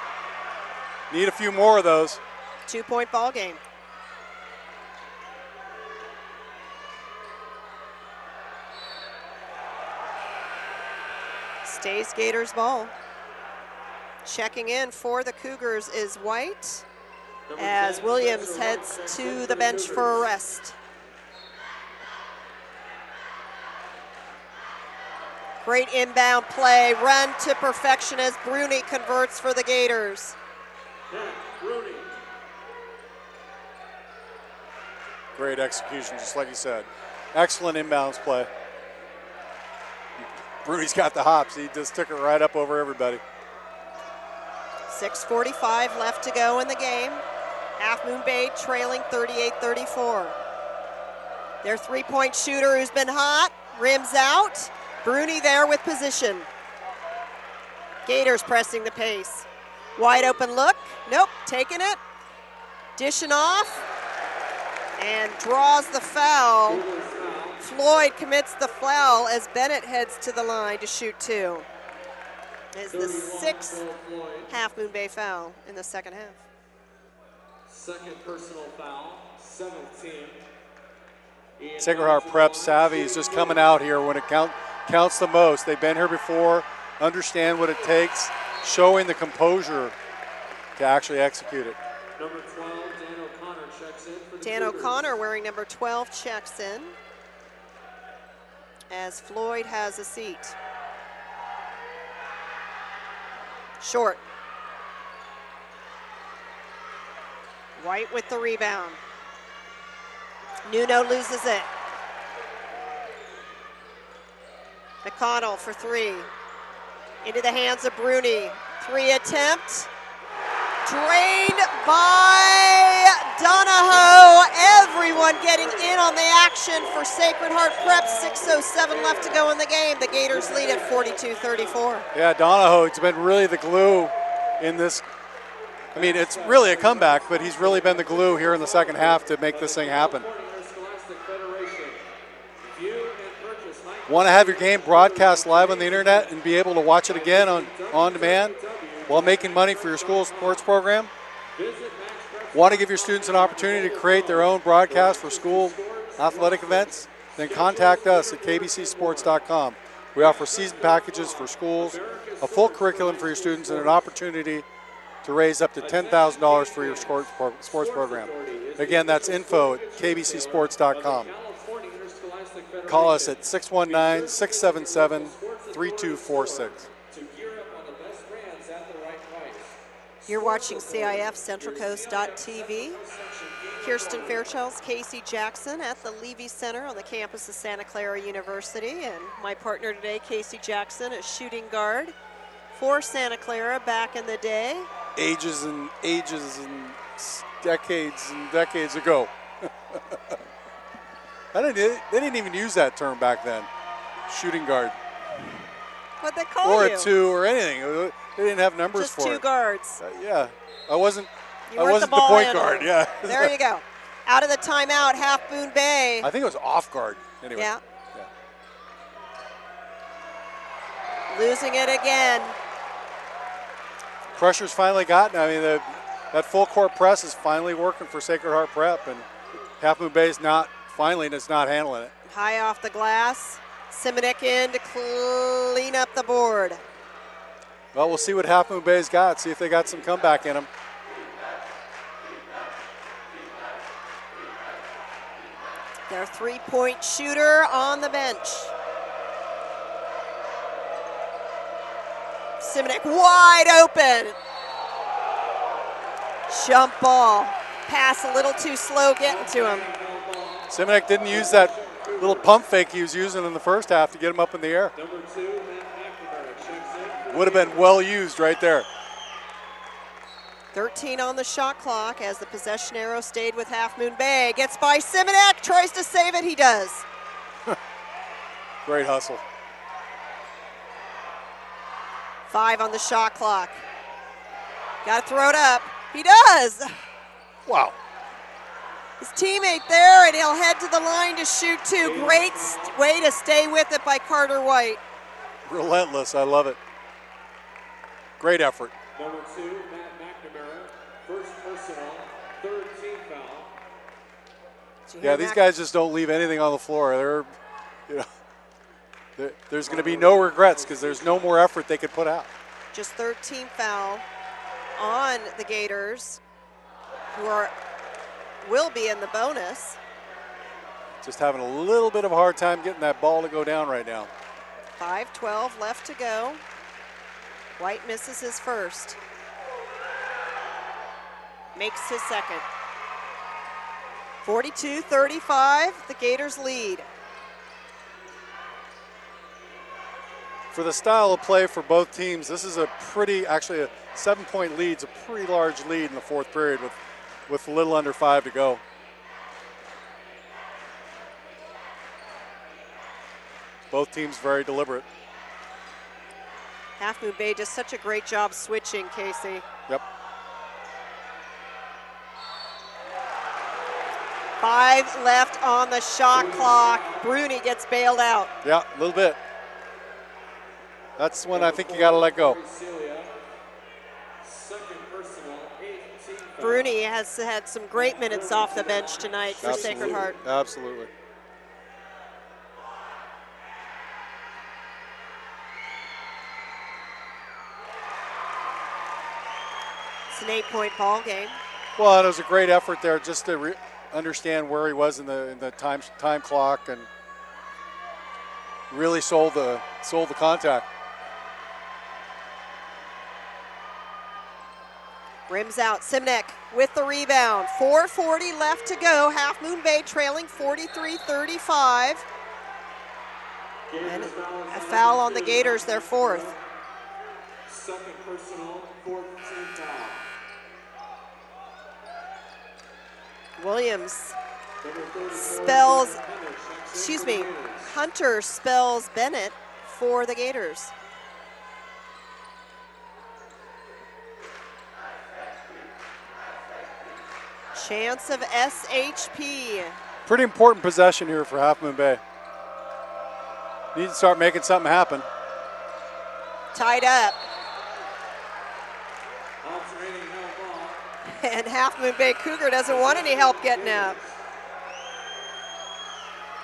Need a few more of those. 2-point ball game. Stays Gators ball. Checking in for the Cougars is White as Williams heads to the bench for a rest. Great inbound play, run to perfection as Bruni converts for the Gators. Great execution, just like you said. Excellent inbounds play. Bruni's got the hops. He just took it right up over everybody. 6:45 left to go in the game. Half Moon Bay trailing 38-34. Their three-point shooter who's been hot, rims out. Bruni there with position. Gators pressing the pace. Wide open look. Nope, taking it. Dishing off. And draws the foul. Floyd commits the foul as Bennett heads to the line to shoot two. It's the sixth Half Moon Bay foul in the second half. Second personal foul, 17. Sacred Heart Prep savvy is just coming out here when it counts the most. They've been here before, understand what it takes, showing the composure to actually execute it. Number 12, Dan O'Connor checks in for the Dan Cougars. O'Connor wearing number 12 checks in as Floyd has a seat. Short. White with the rebound. Nuno loses it. McConnell for three. Into the hands of Bruni. Three attempt. Drained by Donahoe. Everyone getting in on the action for Sacred Heart Prep. 6:07 left to go in the game. The Gators lead at 42-34. Yeah, Donahoe, it's been really the glue in this. I mean, it's really a comeback, but he's really been the glue here in the second half to make this thing happen. Want to have your game broadcast live on the internet and be able to watch it again on demand while making money for your school sports program? Want to give your students an opportunity to create their own broadcast for school athletic events? Then contact us at kbcsports.com. We offer season packages for schools, a full curriculum for your students, and an opportunity to raise up to $10,000 for your sports program. Again, that's info at kbcsports.com. Call us at 619-677-3246. You're watching CIF Central Coast.tv. Kirsten Fairchild's Casey Jackson at the Levy Center on the campus of Santa Clara University. And my partner today, Casey Jackson, a shooting guard for Santa Clara back in the day. Ages and decades ago. They didn't even use that term back then, shooting guard. What'd they call or you? a two or anything. They didn't have numbers Just for two it. guards. Yeah, I wasn't. You I weren't wasn't the the ball point handler. guard. Yeah. There you go. Out of the timeout, Half Moon Bay. I think it was off guard. Anyway. Yeah. Losing it again. Pressure's finally gotten. I mean, that full court press is finally working for Sacred Heart Prep, and Half Moon Bay's not handling it. High off the glass. Simonek in to clean up the board. Well, we'll see what Half Moon Bay's got. See if they got some comeback in them. Their three-point shooter on the bench. Simonek wide open. Jump ball. Pass a little too slow getting to him. Simonek didn't use that little pump fake he was using in the first half to get him up in the air. Would have been well used right there. 13 on the shot clock as the possession arrow stayed with Half Moon Bay. Gets by Simonek, tries to save it, he does. Great hustle. 5 on the shot clock. Got to throw it up. He does. Wow. His teammate there, and he'll head to the line to shoot too. Great way to stay with it by Carter White. Relentless, I love it. Great effort. Number 2, Matt McNamara, first personal, third team foul. Yeah, these guys just don't leave anything on the floor. There's going to be no regrets because there's no more effort they could put out. Just third team foul on the Gators, who will be in the bonus. Just having a little bit of a hard time getting that ball to go down right now. 5:12 left to go. White misses his first. Makes his second. 42-35, the Gators lead. For the style of play for both teams, this is actually a 7-point lead. It's a pretty large lead in the fourth period with a little under 5 to go. Both teams very deliberate. Half Moon Bay does such a great job switching, Casey. Yep. 5 left on the shot clock. Bruni gets bailed out. Yeah, a little bit. That's when I think you got to let go. Bruni has had some great minutes off the bench tonight for Sacred Heart. Absolutely. It's an 8-point ball game. Well, it was a great effort there just to understand where he was in the time clock and really sold the contact. Rims out, Simonek with the rebound. 4:40 left to go. Half Moon Bay trailing 43-35. And a foul on the Gators, their fourth. Second personal, fourth team foul. Williams Hunter spells Bennett for the Gators. Chance of SHP. Pretty important possession here for Half Moon Bay. Need to start making something happen. Tied up. And Half Moon Bay Cougar doesn't want any help getting out.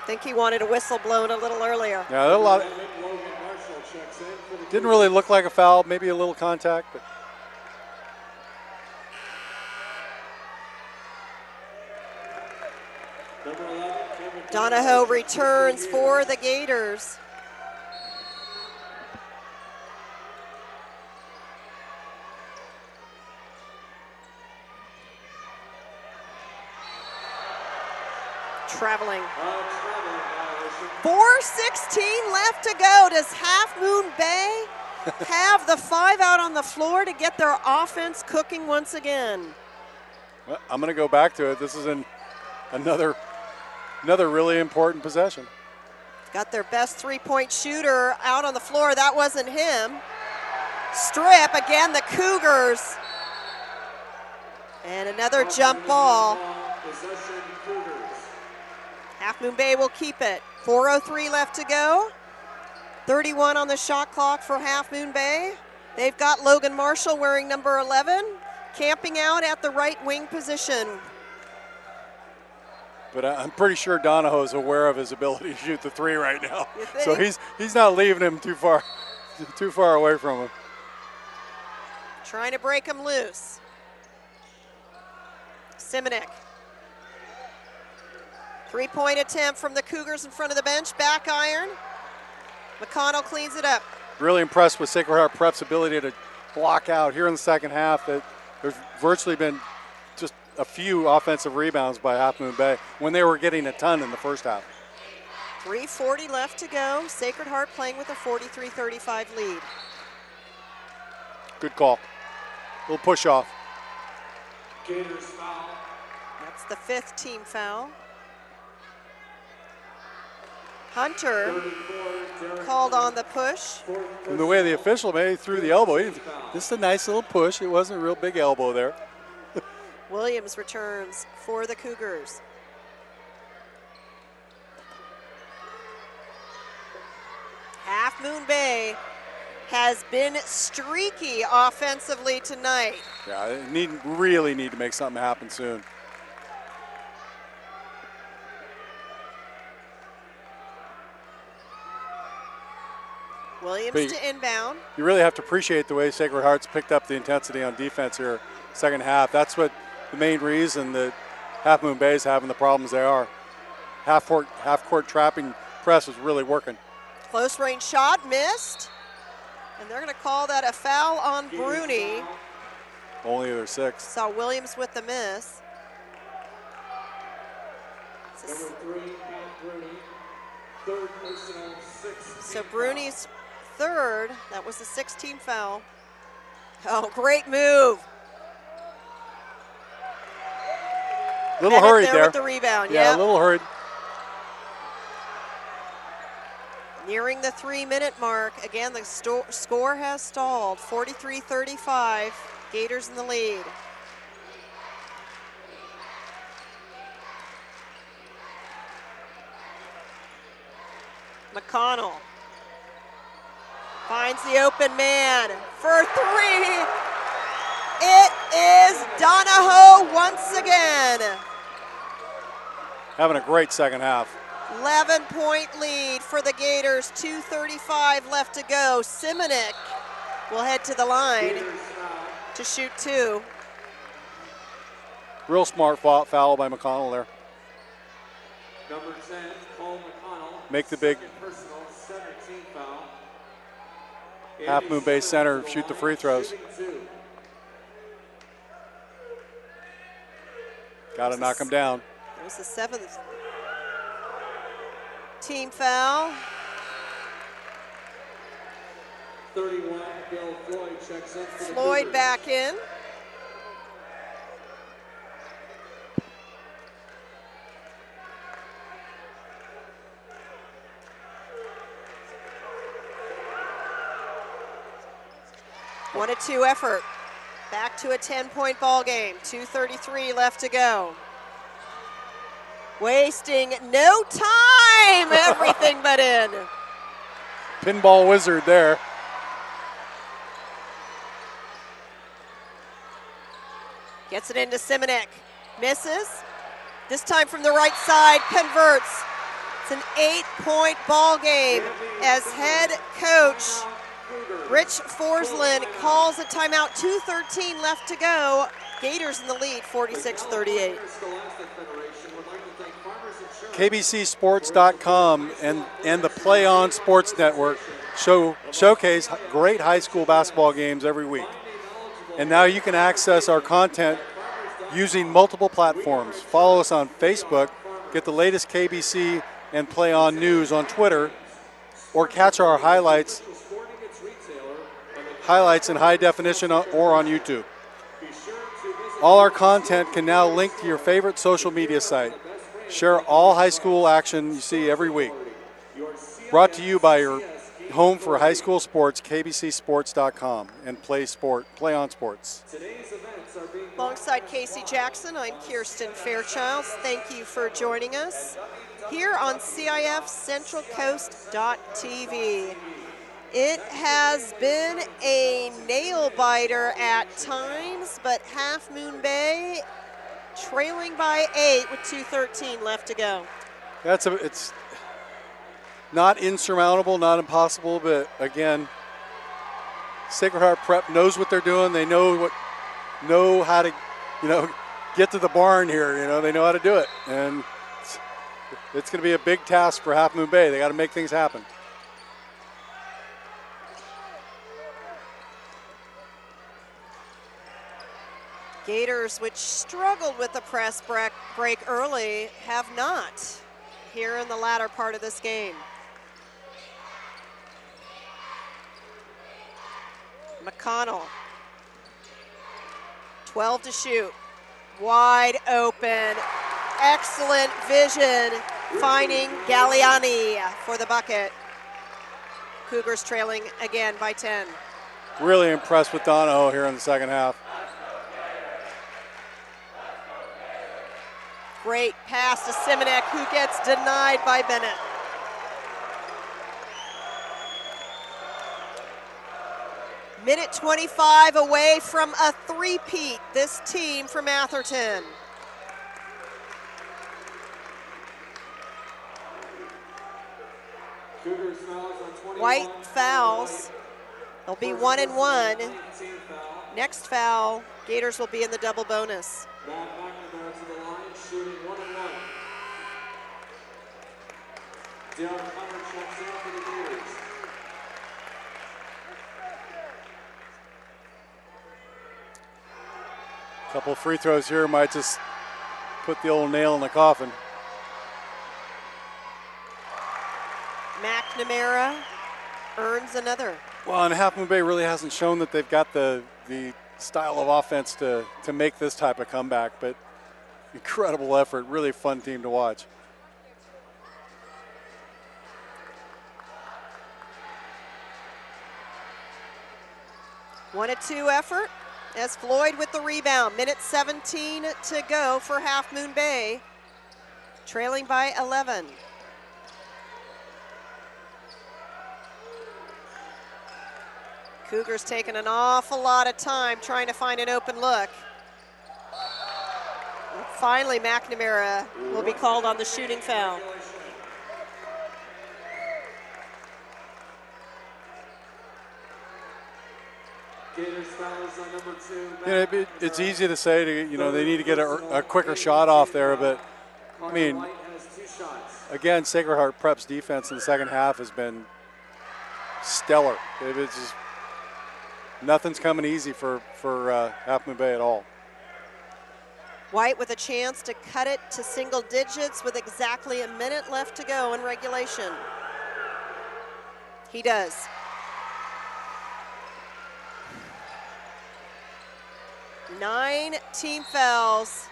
I think he wanted a whistle blown a little earlier. Yeah, there a lot. Didn't really look like a foul, maybe a little contact, but. Donahoe returns for the Gators. Traveling. 4:16 left to go. Does Half Moon Bay have the 5 out on the floor to get their offense cooking once again? Well, I'm going to go back to it. This is another really important possession. Got their best three-point shooter out on the floor. That wasn't him. Strip, again, the Cougars. And another jump ball. Half Moon Bay will keep it. 4:03 left to go. 31 on the shot clock for Half Moon Bay. They've got Logan Marshall wearing number 11, camping out at the right wing position. But I'm pretty sure Donahoe's aware of his ability to shoot the 3 right now. So he's not leaving him too far away from him. Trying to break him loose. Simonek. 3-point attempt from the Cougars in front of the bench. Back iron. McConnell cleans it up. Really impressed with Sacred Heart Prep's ability to block out here in the second half. There's virtually been just a few offensive rebounds by Half Moon Bay when they were getting a ton in the first half. 3:40 left to go. Sacred Heart playing with a 43-35 lead. Good call. A little push off. Gators foul. That's the 5th team foul. Hunter called on the push. From the way the official made threw the elbow, this is a nice little push. It wasn't a real big elbow there. Williams returns for the Cougars. Half Moon Bay has been streaky offensively tonight. Yeah, they really need to make something happen soon. Williams to inbound. You really have to appreciate the way Sacred Heart's picked up the intensity on defense here, second half. That's what the main reason that Half Moon Bay is having the problems they are. Half court trapping press is really working. Close range shot missed, and they're going to call that a foul on Bruni. Only their 6th. Saw Williams with the miss. Number 3, Pat Bruni. 3rd personal, 6th. So Bruni's 3rd. That was the 6th-team foul. Oh, great move. Little hurried there with the rebound. Yeah, a little hurried. Nearing the 3-minute mark. Again, the score has stalled. 43-35. Gators in the lead. McConnell finds the open man for 3. It is Donahoe once again. Having a great second half. 11-point lead for the Gators. 2:35 left to go. Simonek will head to the line to shoot 2. Real smart foul by McConnell there. Number 10, Paul McConnell. Make the big Personal, 17 foul. Half Moon Bay center shoot the free throws. Got to knock him down. That was the 7th team foul. 31, Bill Floyd checks in. Floyd back in. One to 2 effort. Back to a 10-point ball game. 2:33 left to go. Wasting no time. Everything but in. Pinball wizard there. Gets it into Simonek. Misses. This time from the right side. Converts. It's an 8-point ball game as head coach Rich Forsland calls a timeout. 2:13 left to go. Gators in the lead, 46-38. KBCSports.com and the Play On Sports Network showcase great high school basketball games every week. And now you can access our content using multiple platforms. Follow us on Facebook get the latest KBC and Play On news on Twitter, or catch our highlights in high definition or on YouTube. All our content can now link to your favorite social media site. Share all high school action you see every week. Brought to you by your home for high school sports, kbcsports.com, and Play On Sports. Alongside Casey Jackson, I'm Kirsten Fairchilds. Thank you for joining us here on CIF-Central Coast.tv. It has been a nail-biter at times, but Half Moon Bay trailing by 8 with 2:13 left to go. It's not insurmountable, not impossible, but again, Sacred Heart Prep knows what they're doing. They know how to, get to the barn here. They know how to do it, and it's going to be a big task for Half Moon Bay. They got to make things happen. Gators, which struggled with the press break early, have not here in the latter part of this game. McConnell, 12 to shoot, wide open, excellent vision, finding Galliani for the bucket. Cougars trailing again by 10. Really impressed with Donahoe here in the second half. Great pass to Simonek, who gets denied by Bennett. Minute 25 away from a three-peat, this team from Atherton. White fouls. They'll be 1 and 1. Next foul, Gators will be in the double bonus. Shooting 1 and 1. Darren Hunter checks in for the Gators. A couple of free throws here might just put the old nail in the coffin. McNamara earns another. Well, and Half Moon Bay really hasn't shown that they've got the style of offense to make this type of comeback, but incredible effort, really fun team to watch. One 2 effort as Floyd with the rebound. Minute 17 to go for Half Moon Bay, trailing by 11. Cougars taking an awful lot of time trying to find an open look. And finally, McNamara will be called on the shooting foul. Gators fouls on number 2. It's easy to say they need to get a quicker shot off there, but I mean, again, Sacred Heart Prep's defense in the second half has been stellar. It's just, nothing's coming easy for Half Moon Bay at all. White with a chance to cut it to single digits with exactly a minute left to go in regulation. He does. Nine team fouls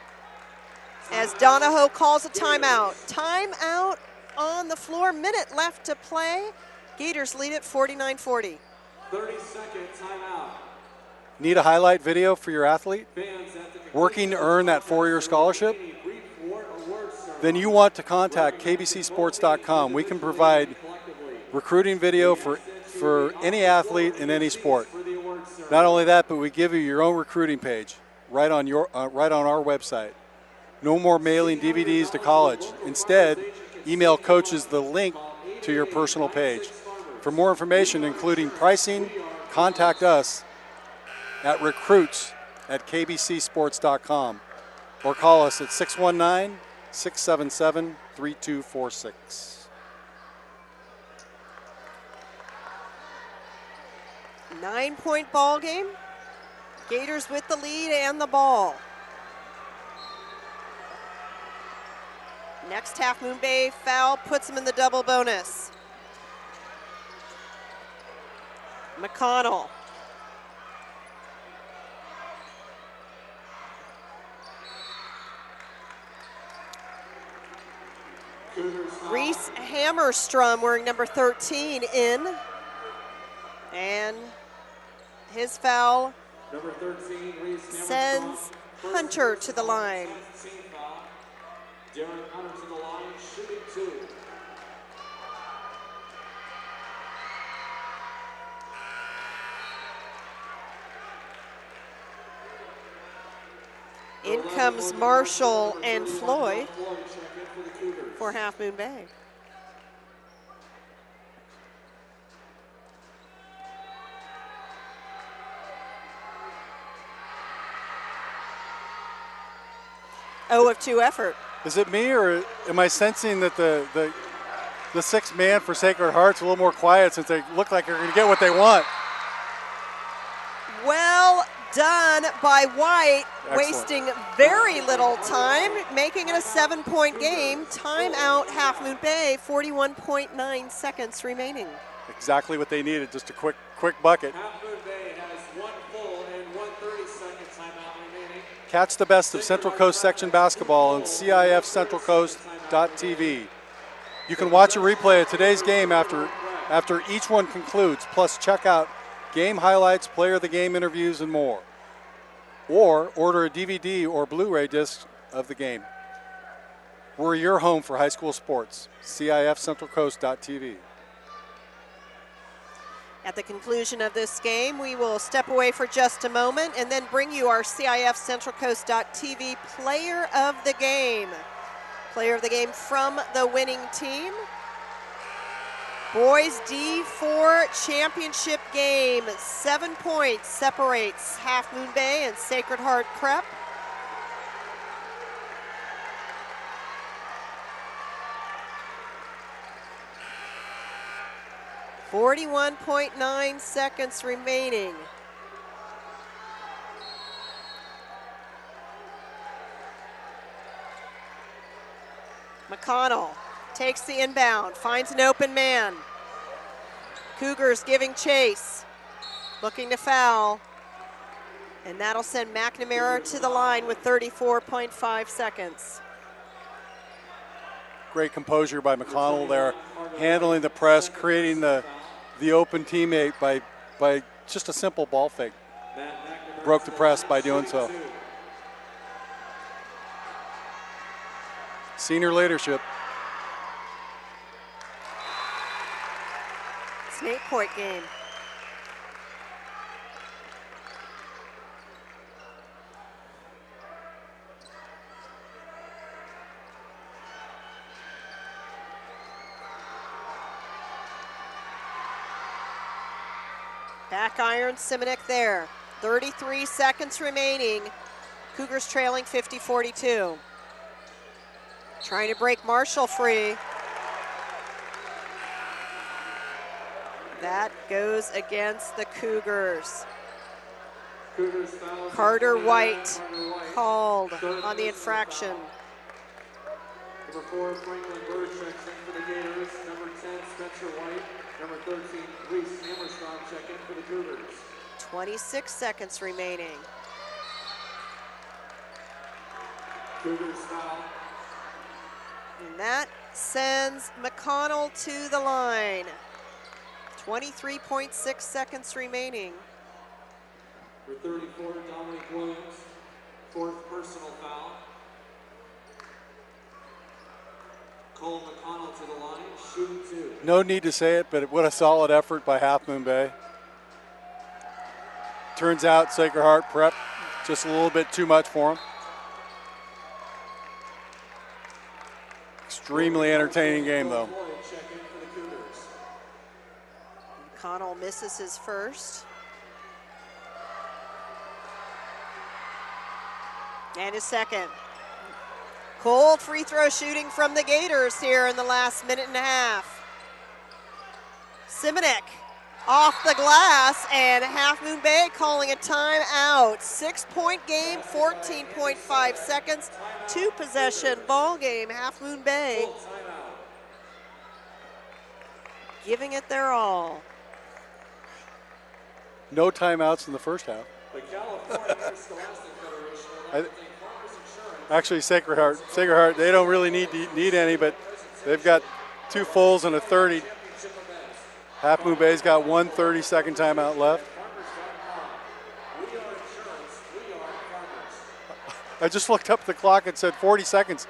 as Donahoe calls a timeout. Timeout on the floor, minute left to play. Gators lead at 49-40. 30-second timeout. Need a highlight video for your athlete? Working to earn that 4-year scholarship? Then you want to contact kbcsports.com. We can provide recruiting video for any athlete in any sport. Not only that, but we give you your own recruiting page right on our website. No more mailing DVDs to college. Instead, email coaches the link to your personal page. For more information, including pricing, contact us at recruits@kbcsports.com or call us at 619-677-3246. Nine-point ball game. Gators with the lead and the ball. Next Half Moon Bay foul puts him in the double bonus. McConnell. Reese Hammerstrom wearing number 13 in. And his foul Number 13, Reese sends Hunter to the line. Darren Hunter to the line, shooting 2. In comes Marshall and Floyd for Half Moon Bay. Oh of 2 effort. Is it me, or am I sensing that the sixth man for Sacred Heart's a little more quiet since they look like they're going to get what they want? Well done by White, Excellent. wasting very little time, making it a 7-point game. Timeout, Half Moon Bay, 41.9 seconds remaining. Exactly what they needed, just a quick bucket. Half Moon Bay has 1 full and 1:30 timeout remaining. Catch the best of Central Coast section basketball on CIF-Centralcoast.tv. You can watch a replay of today's game after each one concludes, plus check out game highlights, player of the game interviews, and more. Or order a DVD or Blu-ray disc of the game. We're your home for high school sports. CIF-Centralcoast.tv. At the conclusion of this game, we will step away for just a moment and then bring you our CIF-Centralcoast.tv player of the game. Player of the game from the winning team. Boys D4 championship game. 7 points separates Half Moon Bay and Sacred Heart Prep. .9 seconds remaining. McConnell takes the inbound, finds an open man. Cougars giving chase, looking to foul. And that'll send McNamara to the line with 34.5 seconds. Great composure by McConnell there, handling the press, creating the open teammate by just a simple ball fake. Broke the press by doing so. Senior leadership. It's an 8-point game. Back iron, Simonek there. 33 seconds remaining. Cougars trailing 50-42. Trying to break Marshall free. That goes against the Cougars. Carter White called on the infraction. Number 4, Franklin Bird checks in for the Gators. Number 10, Spencer White. Number 13, Reese Hammerstrom check in for the Cougars. 26 seconds remaining. Cougars foul. And that sends McConnell to the line. 23.6 seconds remaining. For 34, Dominic Williams. 4th personal foul. Cole McConnell to the line, shooting 2. No need to say it, but what a solid effort by Half Moon Bay. Turns out Sacred Heart Prep just a little bit too much for him. Extremely entertaining game, though. McConnell misses his first. And his second. Cold free throw shooting from the Gators here in the last minute and a half. Simonek off the glass, and Half Moon Bay calling a timeout. 6-point game, 14.5 seconds, 2-possession ball game. Half Moon Bay giving it their all. No timeouts in the first half. Actually, Sacred Heart, they don't really need any, but they've got 2 fulls and a 30. Half Moon Bay's got 1 30-second timeout left. I just looked up the clock and said 40 seconds.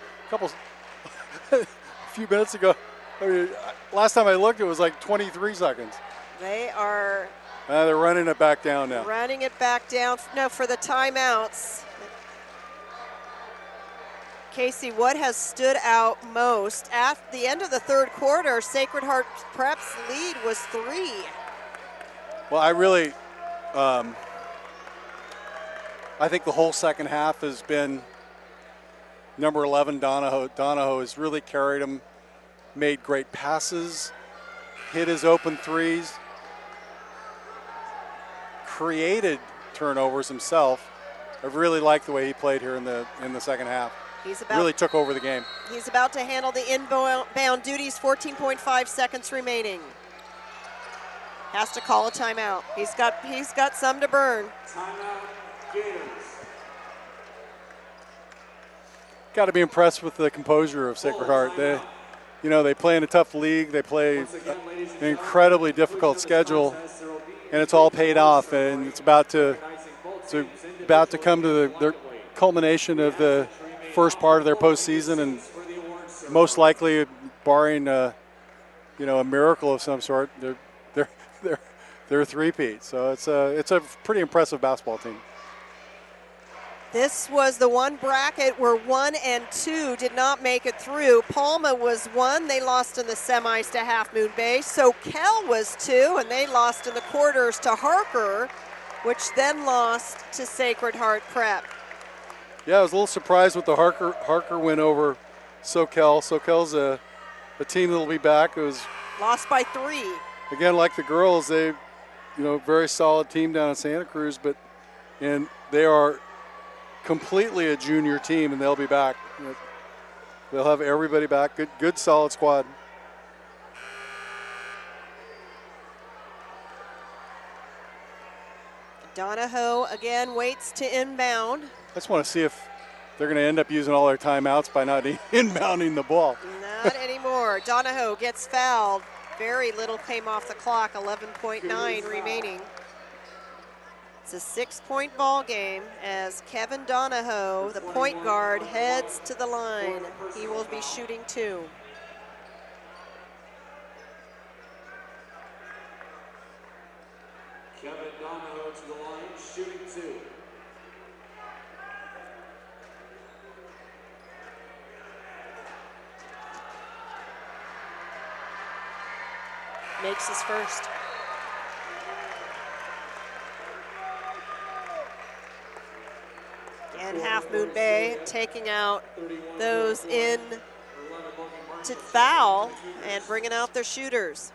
A few minutes ago. I mean, last time I looked, it was like 23 seconds. They are. They're running it back down now. Running it back down. No, for the timeouts. Casey, what has stood out most? At the end of the third quarter, Sacred Heart Prep's lead was 3. Well, I really, I think the whole second half has been number 11, Donahoe. Donahoe has really carried him, made great passes, hit his open threes, created turnovers himself. I really like the way he played here in the second half. Really took over the game. He's about to handle the inbound duties, 14.5 seconds remaining. Has to call a timeout. He's got some to burn. Timeout, Gators. Got to be impressed with the composure of Sacred Heart. They play in a tough league. They play an incredibly difficult schedule, and it's all paid off. And it's about to come to the culmination of the first part of their postseason, and most likely, barring a miracle of some sort, they're a three-peat. So it's a pretty impressive basketball team. This was the one bracket where 1 and 2 did not make it through. Palma was 1. They lost in the semis to Half Moon Bay. Soquel was 2, and they lost in the quarters to Harker, which then lost to Sacred Heart Prep. Yeah, I was a little surprised with the Harker win over Soquel. Soquel's a team that'll be back. It was lost by 3. Again, like the girls, they, very solid team down in Santa Cruz, and they are completely a junior team, and they'll be back. They'll have everybody back. Good solid squad. Donahoe again waits to inbound. I just want to see if they're going to end up using all their timeouts by not inbounding the ball. Not anymore. Donahoe gets fouled. Very little came off the clock, 11.9 remaining. It's a 6-point ball game as Kevin Donahoe, the point guard, heads to the line. He will be shooting 2. Kevin Donahoe to the line, shooting 2. Makes his first. And Half Moon Bay taking out those in to foul and bringing out their shooters.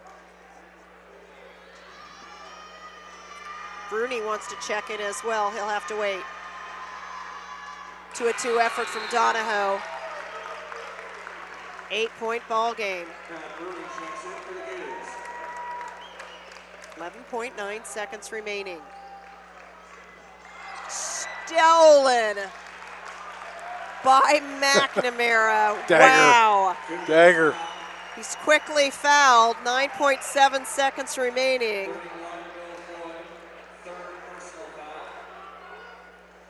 Bruni wants to check in as well. He'll have to wait. 2-2 effort from Donahoe. 8-point ball game. 11.9 seconds remaining. Stolen by McNamara. Dagger. Wow. Dagger. He's quickly fouled. 9.7 seconds remaining.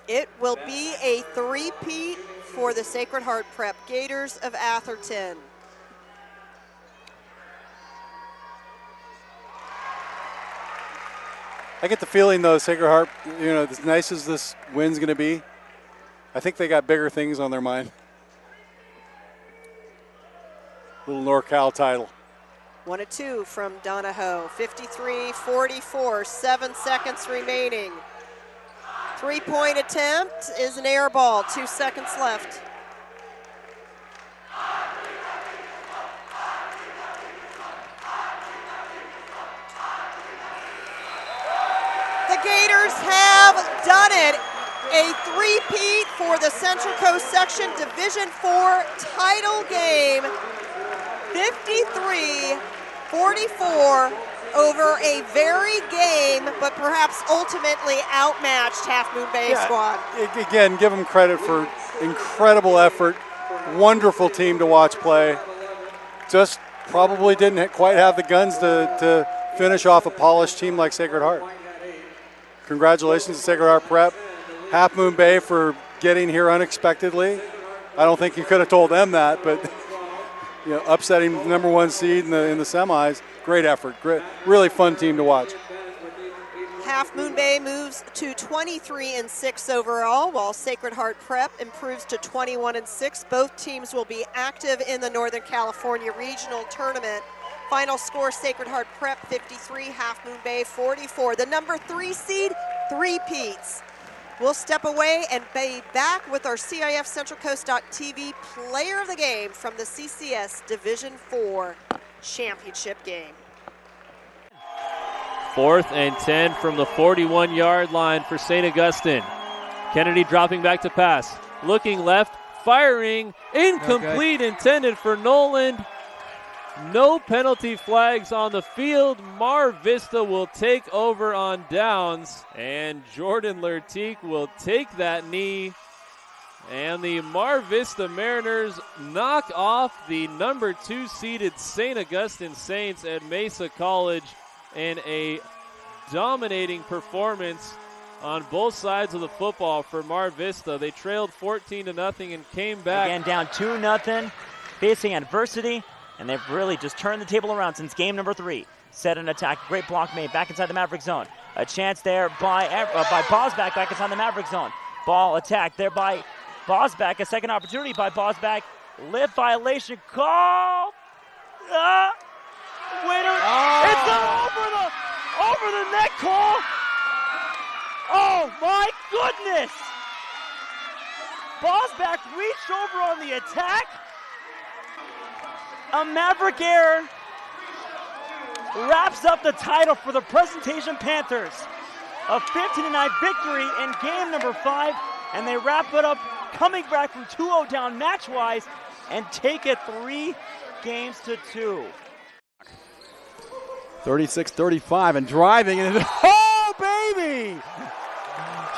It will be a three-peat for the Sacred Heart Prep Gators of Atherton. I get the feeling, though, Sacred Heart, as nice as this win's going to be, I think they got bigger things on their mind. Little NorCal title. 1-2 from Donahoe. 53-44, 7 seconds remaining. 3-point attempt is an air ball, 2 seconds left. done it. A three-peat for the Central Coast Section Division IV title game. 53-44 over a very game, but perhaps ultimately outmatched Half Moon Bay squad. Again, give them credit for incredible effort. Wonderful team to watch play. Just probably didn't quite have the guns to finish off a polished team like Sacred Heart. Congratulations to Sacred Heart Prep. Half Moon Bay for getting here unexpectedly. I don't think you could have told them that, but upsetting the number 1 seed in the semis. Great effort. Great, really fun team to watch. Half Moon Bay moves to 23-6 overall, while Sacred Heart Prep improves to 21-6. Both teams will be active in the Northern California Regional Tournament. Final score, Sacred Heart Prep 53, Half Moon Bay 44. The number 3 seed, three-peats. We'll step away and be back with our CIF-Central-Coast.tv player of the game from the CCS Division IV championship game. 4th and 10 from the 41-yard line for St. Augustine. Kennedy dropping back to pass. Looking left, firing, incomplete, intended for Noland. No penalty flags on the field. Mar Vista will take over on downs, and Jordan Lertique will take that knee. And the Mar Vista Mariners knock off the number 2 seeded St. Augustine Saints at Mesa College in a dominating performance on both sides of the football for Mar Vista. They trailed 14-0 and came back. Again, down 2-0, facing adversity. And they've really just turned the table around since game number 3. Set an attack, great block made back inside the Maverick zone. A chance there by Bosback back inside the Maverick zone. Ball attacked there by Bosback. A second opportunity by Bosback. Lip violation call. Winner. It's over the neck call. Oh my goodness. Bosback reached over on the attack. A Maverick error wraps up the title for the Presentation Panthers. A 15-9 victory in game number 5, and they wrap it up coming back from 2-0 down match-wise and take it 3 games to 2. 36-35 and driving, and oh baby!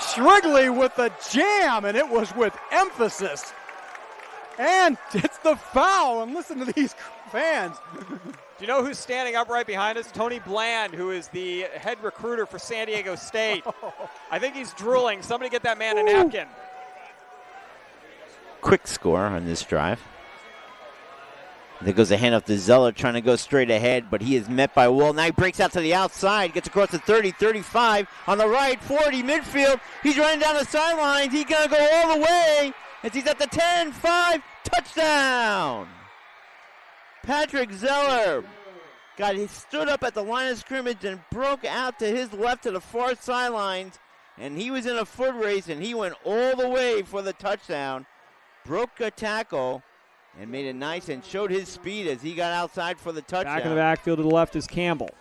Shrigley with the jam, and it was with emphasis. And it's the foul, and listen to these fans. Do you know who's standing up right behind us? Tony Bland, who is the head recruiter for San Diego State. I think he's drooling. Somebody get that man a napkin. Quick score on this drive. There goes a handoff to Zeller, trying to go straight ahead, but he is met by Wool. Now he breaks out to the outside, gets across the 30, 35, on the right, 40, midfield. He's running down the sidelines. He's going to go all the way. As he's at the 10-5, touchdown! Patrick Zeller he stood up at the line of scrimmage and broke out to his left to the far sidelines, and he was in a foot race, and he went all the way for the touchdown. Broke a tackle and made it nice and showed his speed as he got outside for the touchdown. Back in the backfield to the left is Campbell.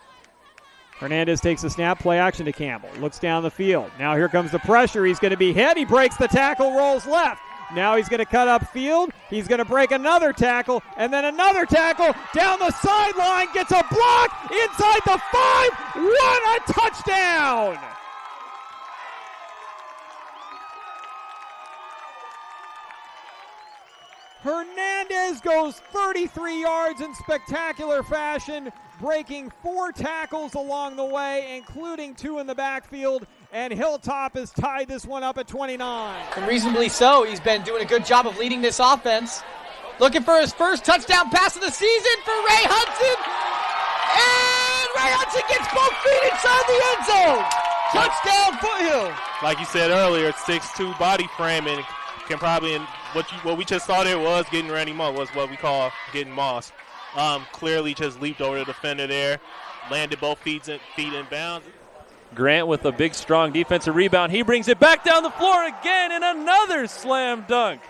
Hernandez takes the snap, play action to Campbell. Looks down the field. Now here comes the pressure. He's going to be hit. He breaks the tackle, rolls left. Now he's going to cut upfield. He's going to break another tackle, and then another tackle down the sideline. Gets a block inside the 5. What a touchdown! Hernandez goes 33 yards in spectacular fashion, breaking 4 tackles along the way, including 2 in the backfield, and Hilltop has tied this one up at 29. And reasonably so. He's been doing a good job of leading this offense. Looking for his first touchdown pass of the season for Ray Hudson. And Ray Hudson gets both feet inside the end zone. Touchdown Foothill. Like you said earlier, 6'2" body frame, and can probably, what we just saw there was getting Randy Moss, was what we call getting Moss. Clearly just leaped over the defender there, landed both feet in bounds. Grant with a big, strong defensive rebound. He brings it back down the floor again, and another slam dunk.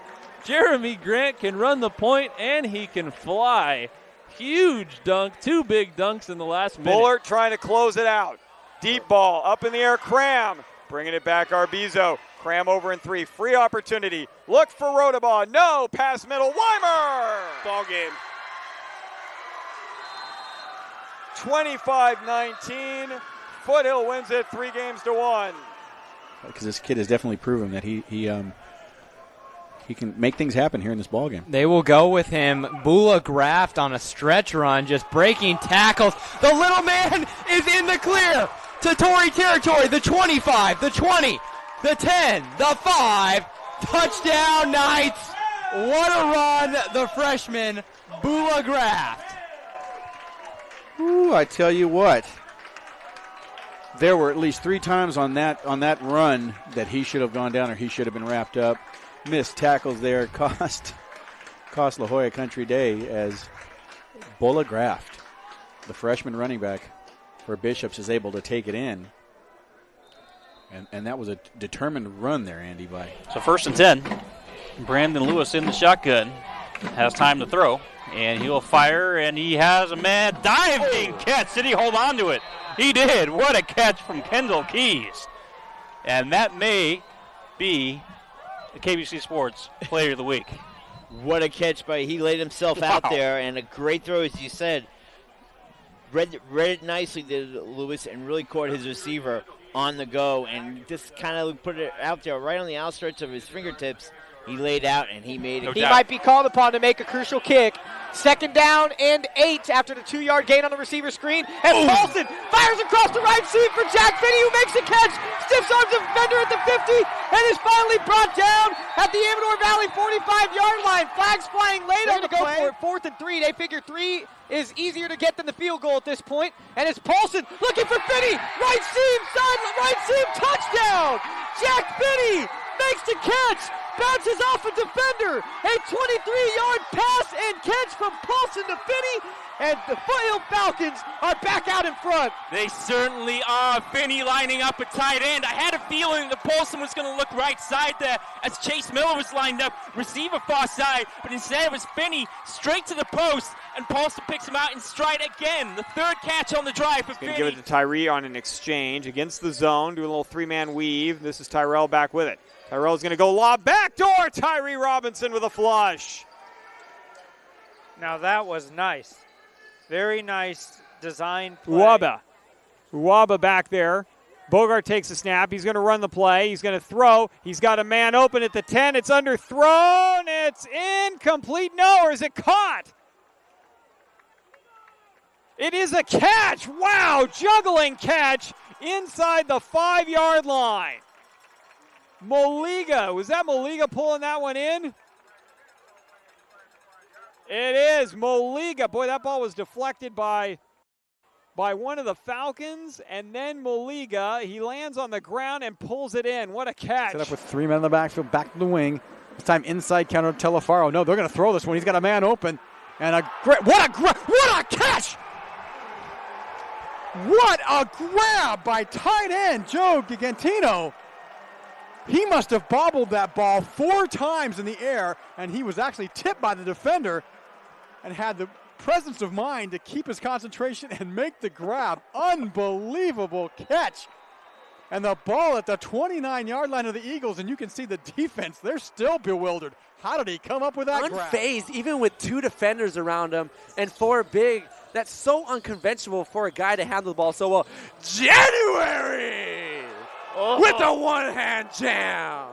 Jeremy Grant can run the point, and he can fly. Huge dunk, 2 big dunks in the last minute. Bullard trying to close it out. Deep ball, up in the air, Cram. Bringing it back, Arbizo. Cram over in 3. Free opportunity. Look for Rodabaugh. No. Pass middle. Weimer. Ball game. 25-19. Foothill wins it 3-1. Because this kid has definitely proven that he can make things happen here in this ball game. They will go with him. Bula Graft on a stretch run, just breaking tackles. The little man is in the clear to Tory territory. The 25, the 20, the 10, the 5. Touchdown Knights. What a run, the freshman, Bula Graft. Ooh, I tell you what. There were at least 3 times on that run that he should have gone down or he should have been wrapped up. Missed tackles there cost La Jolla Country Day as Bula Graft, the freshman running back for Bishops, is able to take it in. And that was a determined run there, Andy. So 1st and 10. Brandon Lewis in the shotgun. Has time to throw. And he'll fire, and he has a mad diving catch. Did he hold on to it? He did. What a catch from Kendall Keys. And that may be the KBC Sports Player of the Week. What a catch he laid himself out there, and a great throw, as you said. Read it nicely, did Lewis, and really caught his receiver on the go, and just kind of put it out there right on the outstretch of his fingertips. He laid out, and he made it. He might be called upon to make a crucial kick. 2nd down and 8 after the 2-yard gain on the receiver screen. And Paulson fires across the right seam for Jack Finney, who makes a catch. Stiffs arms the defender at the 50 and is finally brought down at the Amador Valley 45-yard line. Flags flying late on the play. 4th and 3. They figure 3 is easier to get than the field goal at this point. And it's Paulson looking for Finney. Right seam, touchdown. Jack Finney makes the catch. Bounces off a defender. A 23-yard pass and catch from Paulson to Finney. And the Foothill Falcons are back out in front. They certainly are. Finney lining up at tight end. I had a feeling that Paulson was going to look right side there as Chase Miller was lined up, receiver far side, but instead it was Finney straight to the post, and Paulson picks him out in stride again. The 3rd catch on the drive for Finney. Give it to Tyree on an exchange against the zone, do a little 3-man weave. This is Tyrell back with it. Tyrell's going to go lob backdoor. Tyree Robinson with a flush. Now that was nice. Very nice design play. Uwaba back there. Bogart takes a snap. He's going to run the play. He's going to throw. He's got a man open at the 10. It's underthrown. It's incomplete. No, or is it caught? It is a catch. Wow, juggling catch inside the 5-yard line. Moliga. Was that Moliga pulling that one in? It is Moliga. Boy, that ball was deflected by one of the Falcons, and then Moliga, he lands on the ground and pulls it in. What a catch. Set up with 3 men in the backfield, back to the wing. This time inside counter to Telefaro. No, they're going to throw this one. He's got a man open. And what a catch! What a grab by tight end Joe Gigantino. He must have bobbled that ball 4 times in the air, and he was actually tipped by the defender and had the presence of mind to keep his concentration and make the grab. Unbelievable catch. And the ball at the 29-yard line of the Eagles, and you can see the defense, they're still bewildered. How did he come up with that grab? Unfazed, even with 2 defenders around him and 4 big. That's so unconventional for a guy to handle the ball so well. January with a one-hand jam.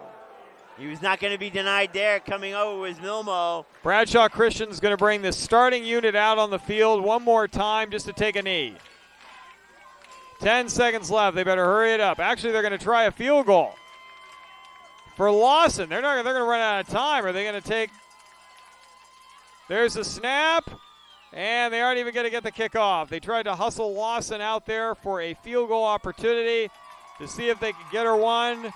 He was not going to be denied there. Coming over was Milmo. Bradshaw Christian's going to bring the starting unit out on the field one more time just to take a knee. 10 seconds left. They better hurry it up. Actually, they're going to try a field goal. For Lawson, they're going to run out of time. Are they going to take? There's a snap, and they aren't even going to get the kickoff. They tried to hustle Lawson out there for a field goal opportunity to see if they could get her one.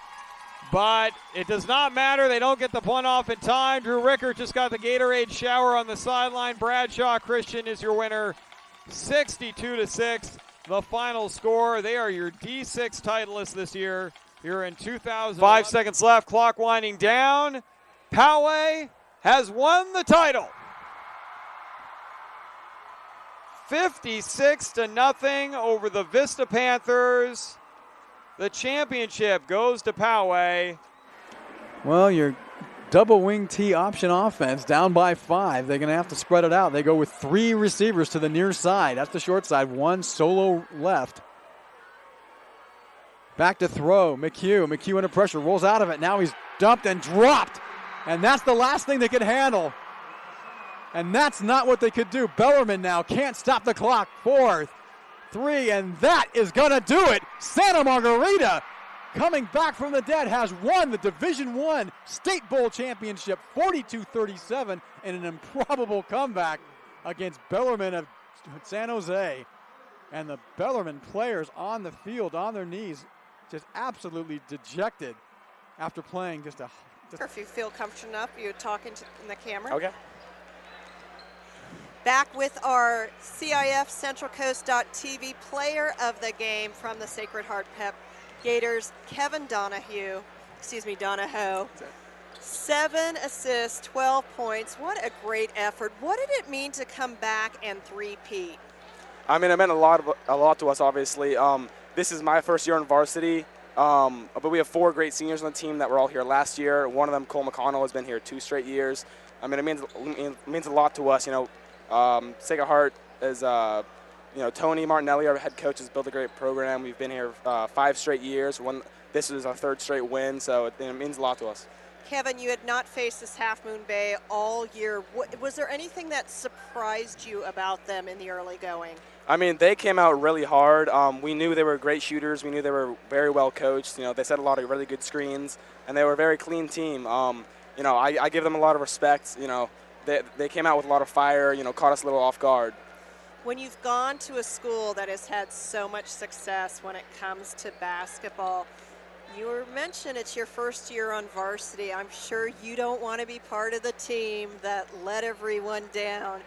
But it does not matter. They don't get the punt off in time. Drew Rickert just got the Gatorade shower on the sideline. Bradshaw Christian is your winner, 62-6. The final score. They are your D6 titleists this year. Here in 2000. 5 seconds left. Clock winding down. Poway has won the title. 56-0 over the Vista Panthers. The championship goes to Poway. Well, your double wing T option offense down by 5. They're going to have to spread it out. They go with 3 receivers to the near side. That's the short side. 1 solo left. Back to throw. McHugh under pressure. Rolls out of it. Now he's dumped and dropped. And that's the last thing they could handle. And that's not what they could do. Bellarmine now can't stop the clock. 4, 3, and that is going to do it. Santa Margarita, coming back from the dead, has won the Division I State Bowl Championship 42-37 in an improbable comeback against Bellarmine of San Jose. And the Bellarmine players on the field, on their knees, just absolutely dejected after playing just a... If you feel comfortable enough, you're talking in the camera. Okay. Back with our CIF-Central Coast.TV player of the game from the Sacred Heart Pep Gators, Kevin Donahoe. 7 assists, 12 points. What a great effort. What did it mean to come back and three-peat? I mean, it meant a lot to us, obviously. This is my first year on varsity, but we have 4 great seniors on the team that were all here last year. One of them, Cole McConnell, has been here 2 straight years. I mean, it means a lot to us. Sacred Heart is, Tony Martinelli, our head coach, has built a great program. We've been here 5 straight years. This is our 3rd straight win, so it means a lot to us. Kevin, you had not faced this Half Moon Bay all year. Was there anything that surprised you about them in the early going? I mean, they came out really hard. We knew they were great shooters. We knew they were very well coached. They set a lot of really good screens, and they were a very clean team. I give them a lot of respect. They came out with a lot of fire, caught us a little off guard. When you've gone to a school that has had so much success when it comes to basketball, you mentioned it's your first year on varsity. I'm sure you don't want to be part of the team that let everyone down.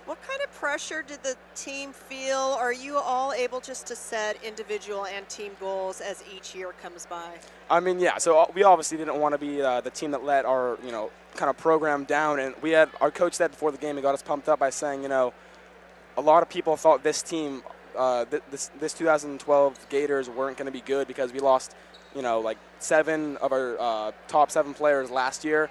What kind of pressure did the team feel? Are you all able just to set individual and team goals as each year comes by? I mean, yeah. So we obviously didn't want to be the team that let our, kind of program down. And we had our coach said before the game, he got us pumped up by saying, a lot of people thought this team, this 2012 Gators weren't going to be good because we lost, like 7 of our top 7 players last year.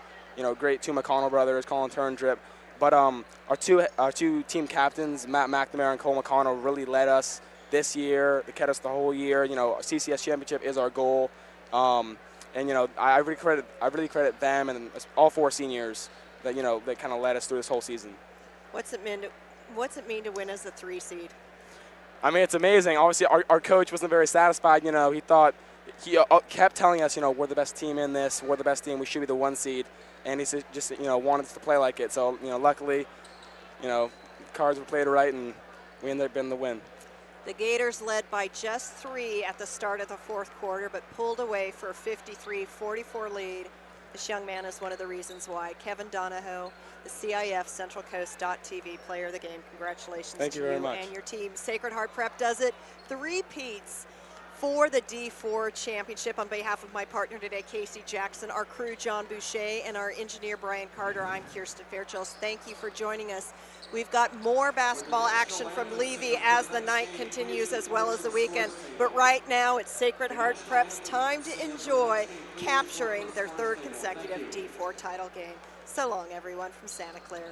Great 2 McConnell brothers, Colin Turndrip. But our two team captains, Matt McNamara and Cole McConnell, really led us this year. They kept us the whole year. CCS championship is our goal, and I really credit them and all 4 seniors that that kind of led us through this whole season. What's it mean to win as the 3 seed? I mean, it's amazing. Obviously, our coach wasn't very satisfied. He thought he kept telling us, we're the best team in this. We're the best team. We should be the 1 seed. And he just wanted us to play like it. So luckily, cards were played right, and we ended up getting the win. The Gators led by just 3 at the start of the 4th quarter, but pulled away for a 53-44 lead. This young man is one of the reasons why. Kevin Donahoe, the CIF-Central Coast.TV player of the game. Congratulations Thank to you very much. And your team. Sacred Heart Prep does it. 3-peats for the D4 championship. On behalf of my partner today, Casey Jackson, our crew, John Boucher, and our engineer, Brian Carter, I'm Kirsten Fairchills. Thank you for joining us. We've got more basketball action from Levy as the night continues, as well as the weekend. But right now, it's Sacred Heart Prep's time to enjoy capturing their 3rd consecutive D4 title game. So long, everyone, from Santa Clara.